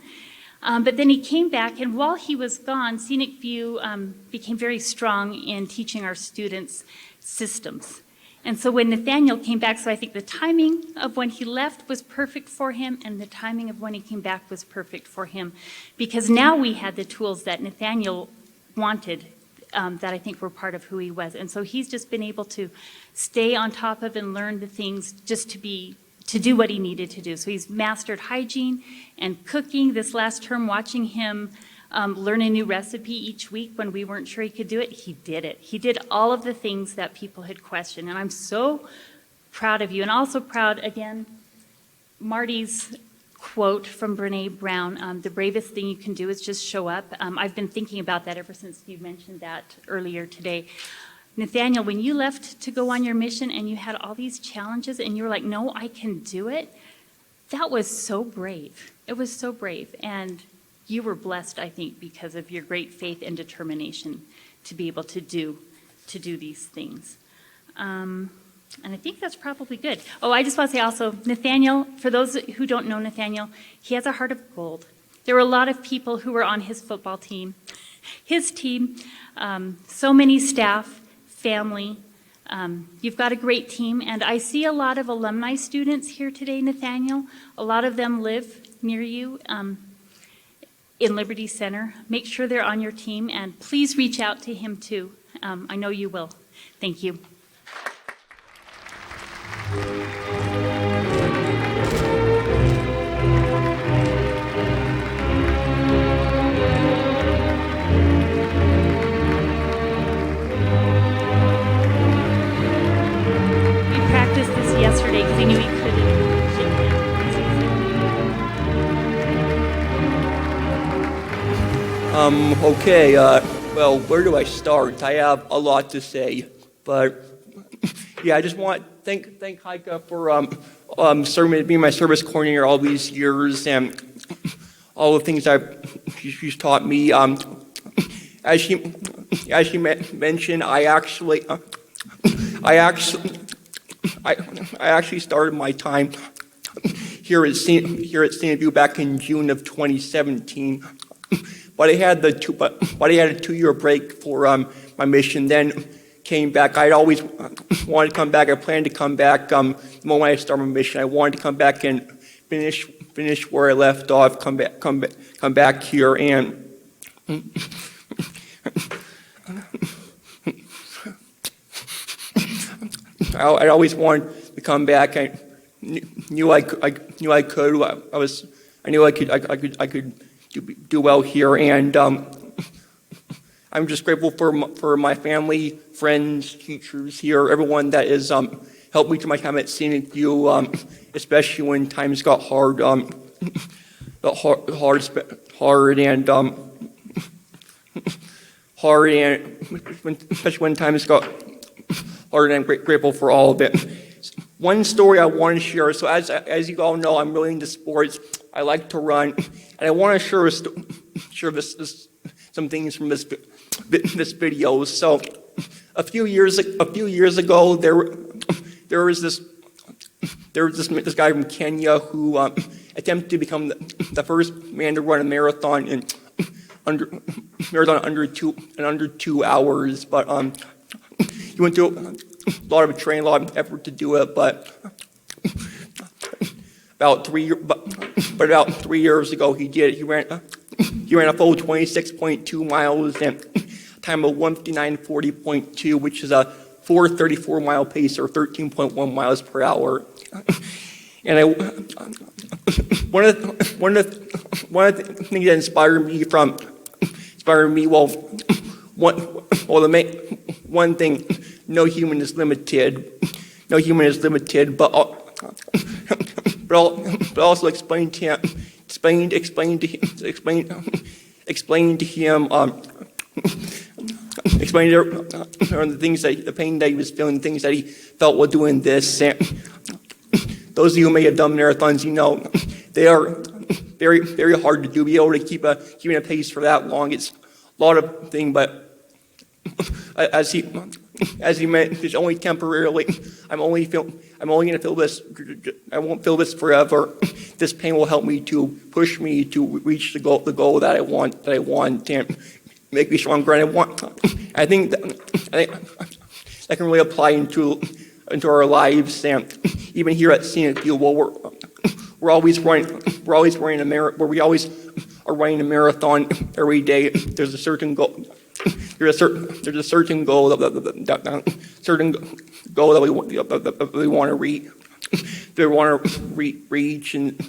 But then he came back, and while he was gone, ScenicView became very strong in teaching our students systems. And so when Nathaniel came back, so I think the timing of when he left was perfect for him, and the timing of when he came back was perfect for him, because now we had the tools that Nathaniel wanted that I think were part of who he was. And so he's just been able to stay on top of and learn the things just to do what he needed to do. So he's mastered hygiene and cooking. This last term, watching him learn a new recipe each week when we weren't sure he could do it, he did it. He did all of the things that people had questioned. And I'm so proud of you. And also proud, again, Marty's quote from Brene Brown, the bravest thing you can do is just show up. I've been thinking about that ever since you mentioned that earlier today. Nathaniel, when you left to go on your mission and you had all these challenges and you were like, no, I can do it, that was so brave. It was so brave. And you were blessed, I think, because of your great faith and determination to be able to do these things. And I think that's probably good. Oh, I just want to say also, Nathaniel, for those who don't know Nathaniel, he has a heart of gold. There were a lot of people who were on his football team, his team, so many staff, family. You've got a great team, and I see a lot of alumni students here today, Nathaniel. A lot of them live near you in Liberty Center. Make sure they're on your team, and please reach out to him too. I know you will. Thank you. Yesterday because he knew he couldn't shake hands. Okay, well, where do I start? I have a lot to say, but yeah, I just want to thank Heike for serving, being my service coordinator all these years and all the things she's taught me. As she mentioned, I actually started my time here at ScenicView back in June of 2017, but I had a 2-year break for my mission. Then came back. I'd always wanted to come back. I planned to come back the moment I started my mission. I wanted to come back and finish where I left off. Come back here and. I always wanted to come back. I knew I could. I knew I could do well here, and I'm just grateful for my family, friends, teachers here, everyone that has helped me through my time at ScenicView, especially when times got hard, especially when times got hard, and I'm grateful for all of it. One story I want to share. So as you all know, I'm really into sports. I like to run, and I want to share some things from this video. So a few years ago, there was this guy from Kenya who attempted to become the first man to run a marathon in under 2 hours, but he went through a lot of training, a lot of effort to do it, but about 3 years ago he did it. He ran a full 26.2 miles and a time of 1:59:40.2, which is a 4:34 mile pace or 13.1 miles per hour. And one of the things that inspired me, one thing, no human is limited, but also explain to explained to him, explained to him the things that the pain that he was feeling, things that he felt while doing this. And those of you who may have done marathons, you know, they are very, very hard to do. Be able to keeping a pace for that long, it's a lot of thing. But as he meant, it's only temporarily. I'm only going to feel this. I won't feel this forever. This pain will help me to push me to reach the goal that I want, and make me stronger. And I think that can really apply into our lives. And even here at ScenicView, well, we always are running a marathon every day. There's a certain goal. There's a certain goal that we want to reach. And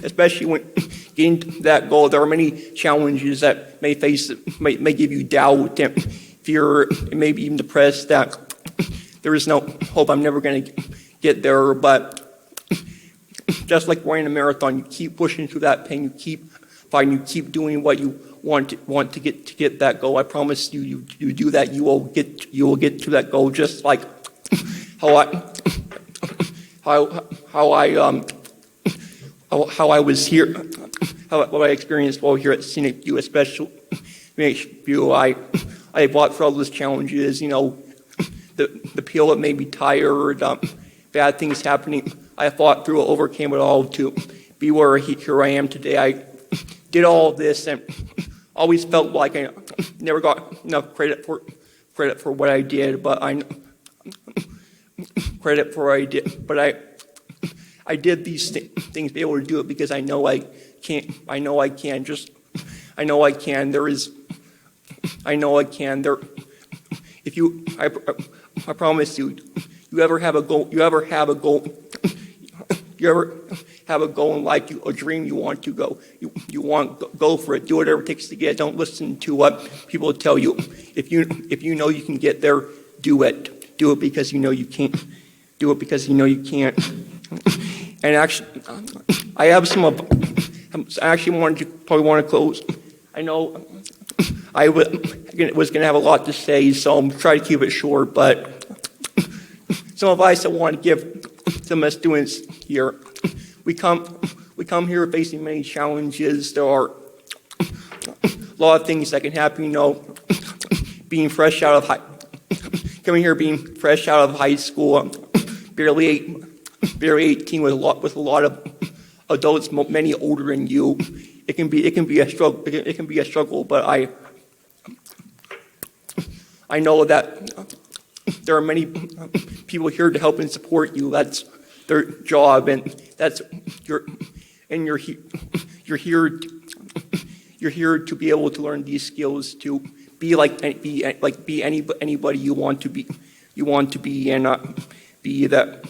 especially when getting to that goal, there are many challenges that may give you doubt and fear, and maybe even depressed that there is no hope. I'm never going to get there. But just like running a marathon, you keep pushing through that pain. You keep fighting. You keep doing what you want to get that goal. I promise you, you do that, you will get to that goal. Just like how I was here, what I experienced while here at ScenicView, especially I fought for all those challenges. You know, the peel that made me tired, bad things happening. I fought through it, overcame it all to be where here I am today. I did all of this and always felt like I never got enough credit for what I did, but I did these things, be able to do it because I know I can. I know I can. I promise you, you ever have a goal in life, a dream you want to go, go for it. Do whatever it takes to get it. Don't listen to what people tell you. If you know you can get there, do it. Do it because you know you can't. Do it because you know you can't. And actually, I have some. I actually want to close. I know I was going to have a lot to say, so I'm trying to keep it short. But some advice I want to give to my students here. We come here facing many challenges. There are a lot of things that can happen. You know, being fresh out of high school, barely 18, with a lot of adults, many older than you. It can be a struggle. It can be a struggle. But I know that there are many people here to help and support you. That's their job, and you're here to be able to learn these skills, to be anybody you want to be. And be that.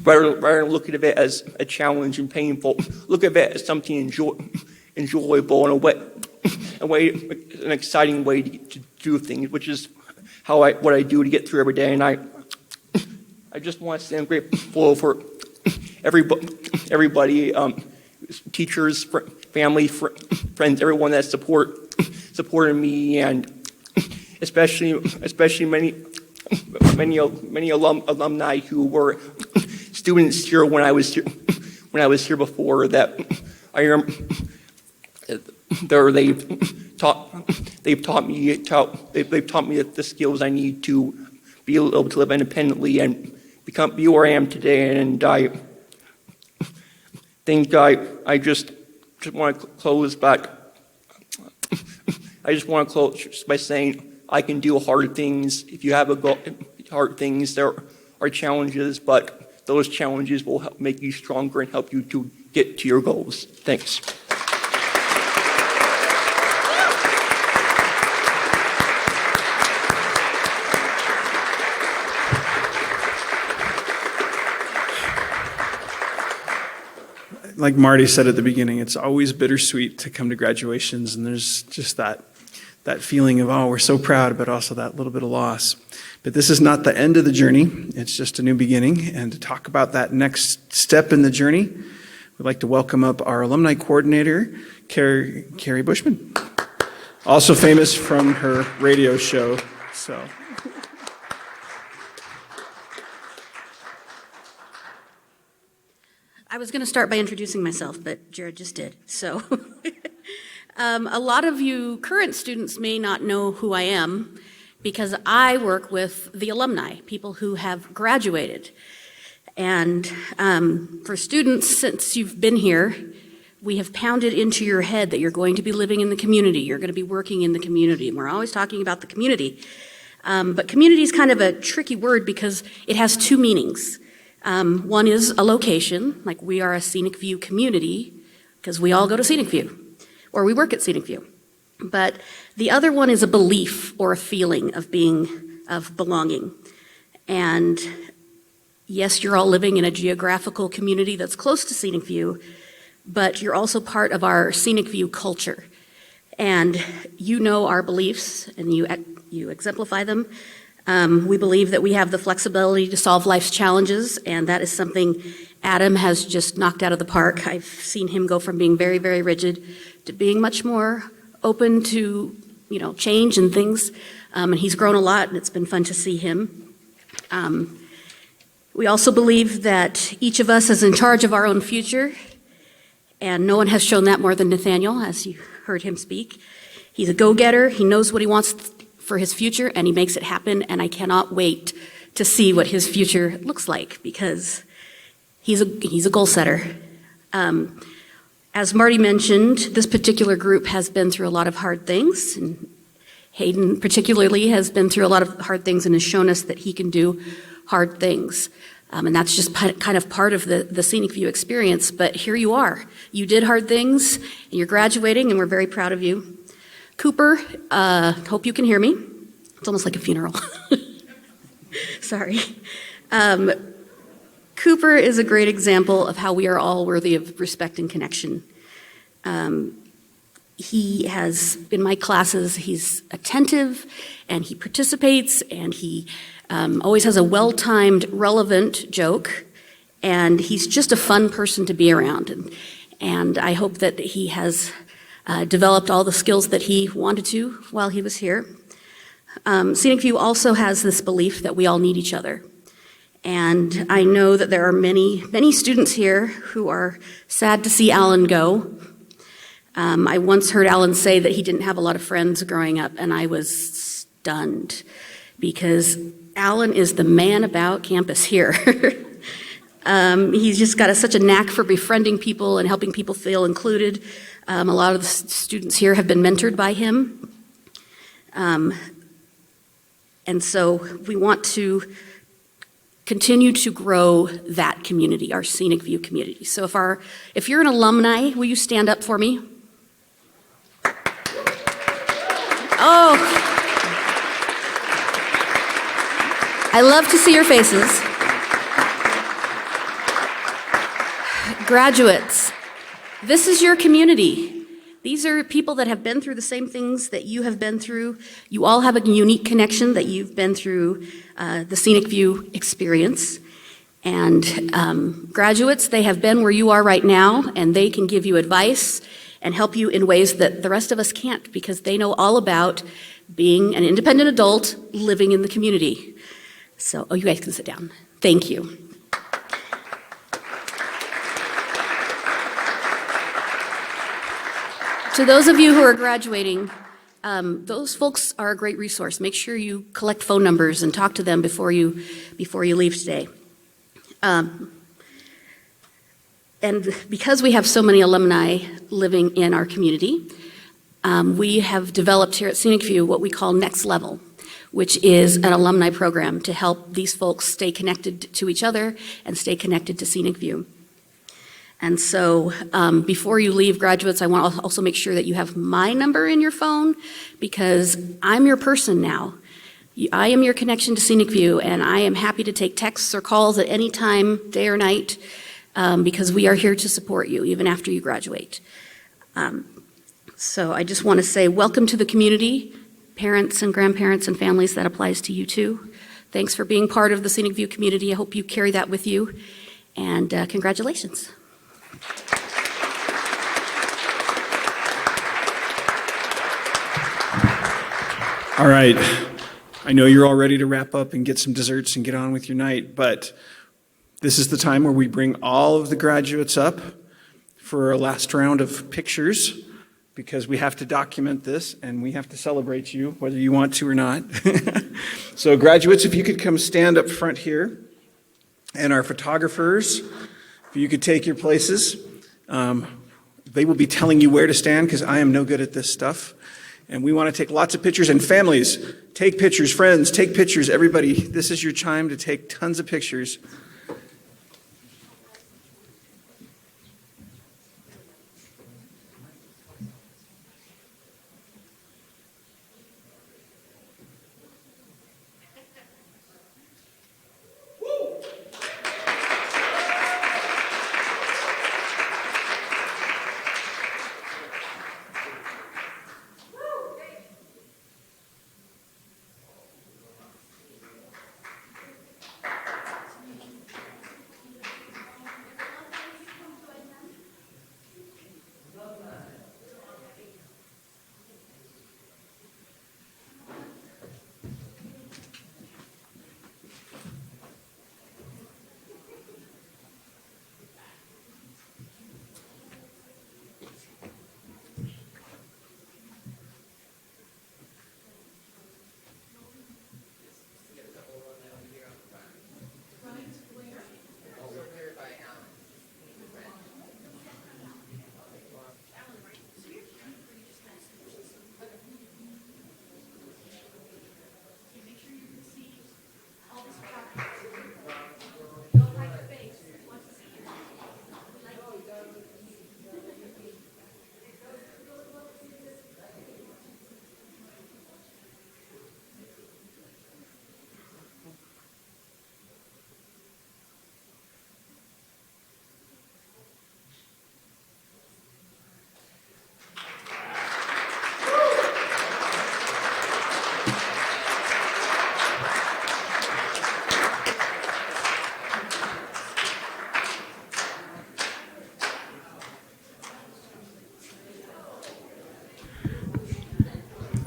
Rather than look at it as a challenge and painful, look at it as something enjoyable and an exciting way to do things, which is what I do to get through every day. And I just want to say I'm grateful for everybody, teachers, family, friends, everyone that supported me, and especially many alumni who were students here when I was here before. That I remember, they've taught me the skills I need to be able to live independently and be where I am today. And I think I just want to close back. I just want to close just by saying I can do hard things. If you have a goal, hard things, there are challenges, but those challenges will help make you stronger and help you to get to your goals. Thanks. Like Marty said at the beginning, it's always bittersweet to come to graduations, and there's just that feeling of, oh, we're so proud, but also that little bit of loss. But this is not the end of the journey. It's just a new beginning. And to talk about that next step in the journey, we'd like to welcome up our alumni coordinator, Carrie Bushman, also famous from her radio show. So. I was going to start by introducing myself, but Jared just did. So a lot of you current students may not know who I am because I work with the alumni, people who have graduated. And for students, since you've been here, we have pounded into your head that you're going to be living in the community, you're going to be working in the community. And we're always talking about the community. But community is kind of a tricky word because it has two meanings. One is a location, like we are a ScenicView community, because we all go to ScenicView, or we work at ScenicView. But the other one is a belief or a feeling of belonging. And yes, you're all living in a geographical community that's close to ScenicView, but you're also part of our ScenicView culture. And you know our beliefs, and you exemplify them. We believe that we have the flexibility to solve life's challenges, and that is something Adam has just knocked out of the park. I've seen him go from being very, very rigid to being much more open to, change and things. And he's grown a lot, and it's been fun to see him. We also believe that each of us is in charge of our own future, and no one has shown that more than Nathaniel, as you heard him speak. He's a go-getter. He knows what he wants for his future, and he makes it happen, and I cannot wait to see what his future looks like because he's a goal setter. As Marty mentioned, this particular group has been through a lot of hard things, and Hayden particularly has been through a lot of hard things and has shown us that he can do hard things. And that's just kind of part of the ScenicView experience, but here you are. You did hard things, and you're graduating, and we're very proud of you. Cooper, hope you can hear me. It's almost like a funeral. Sorry. Cooper is a great example of how we are all worthy of respect and connection. He has, in my classes, he's attentive and he participates and he always has a well-timed, relevant joke, and he's just a fun person to be around. And I hope that he has developed all the skills that he wanted to while he was here. ScenicView also has this belief that we all need each other. And I know that there are many, many students here who are sad to see Alan go. I once heard Alan say that he didn't have a lot of friends growing up, and I was stunned because Alan is the man about campus here. He's just got such a knack for befriending people and helping people feel included. A lot of the students here have been mentored by him. And so we want to continue to grow that community, our ScenicView community. So if you're an alumni, will you stand up for me? Oh, I love to see your faces. Graduates, this is your community. These are people that have been through the same things that you have been through. You all have a unique connection that you've been through the ScenicView experience. And graduates, they have been where you are right now, and they can give you advice and help you in ways that the rest of us can't because they know all about being an independent adult living in the community. So, you guys can sit down. Thank you. To those of you who are graduating, those folks are a great resource. Make sure you collect phone numbers and talk to them before you leave today. And because we have so many alumni living in our community, we have developed here at ScenicView what we call Next Level, which is an alumni program to help these folks stay connected to each other and stay connected to ScenicView. And so before you leave, graduates, I want to also make sure that you have my number in your phone because I'm your person now. I am your connection to ScenicView, and I am happy to take texts or calls at any time, day or night, because we are here to support you even after you graduate. So I just want to say welcome to the community, parents and grandparents and families, that applies to you too. Thanks for being part of the ScenicView community. I hope you carry that with you, and congratulations. All right. I know you're all ready to wrap up and get some desserts and get on with your night, but this is the time where we bring all of the graduates up for our last round of pictures, because we have to document this and we have to celebrate you, whether you want to or not. So graduates, if you could come stand up front here, and our photographers, if you could take your places. They will be telling you where to stand, because I am no good at this stuff. And we want to take lots of pictures, and families, take pictures, friends, take pictures, everybody. This is your time to take tons of pictures.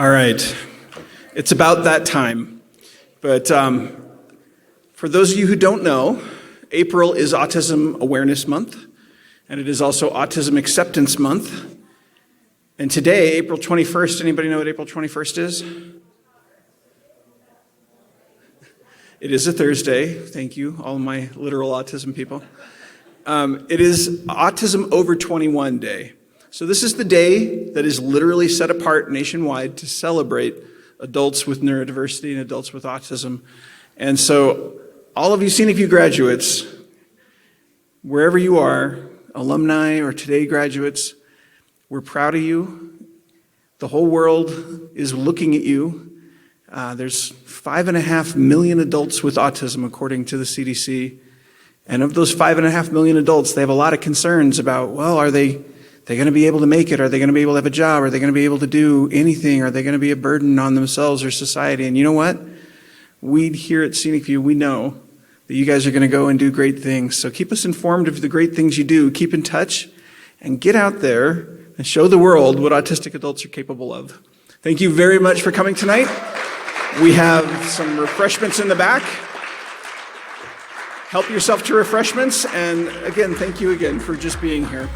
All right, it's about that time. But for those of you who don't know, April is Autism Awareness Month, and it is also Autism Acceptance Month. And today, April 21st, anybody know what April 21st is? It is a Thursday. Thank you, all my literal autism people. It is Autism Over 21 Day. So this is the day that is literally set apart nationwide to celebrate adults with neurodiversity and adults with autism. And so all of you ScenicView graduates, wherever you are, alumni or today graduates, we're proud of you. The whole world is looking at you. There's 5.5 million adults with autism, according to the CDC. And of those 5.5 million adults, they have a lot of concerns about, well, are they going to be able to make it? Are they going to be able to have a job? Are they going to be able to do anything? Are they going to be a burden on themselves or society? And you know what? We here at ScenicView, we know that you guys are going to go and do great things. So keep us informed of the great things you do. Keep in touch and get out there and show the world what autistic adults are capable of. Thank you very much for coming tonight. We have some refreshments in the back. Help yourself to refreshments. And again, thank you again for just being here.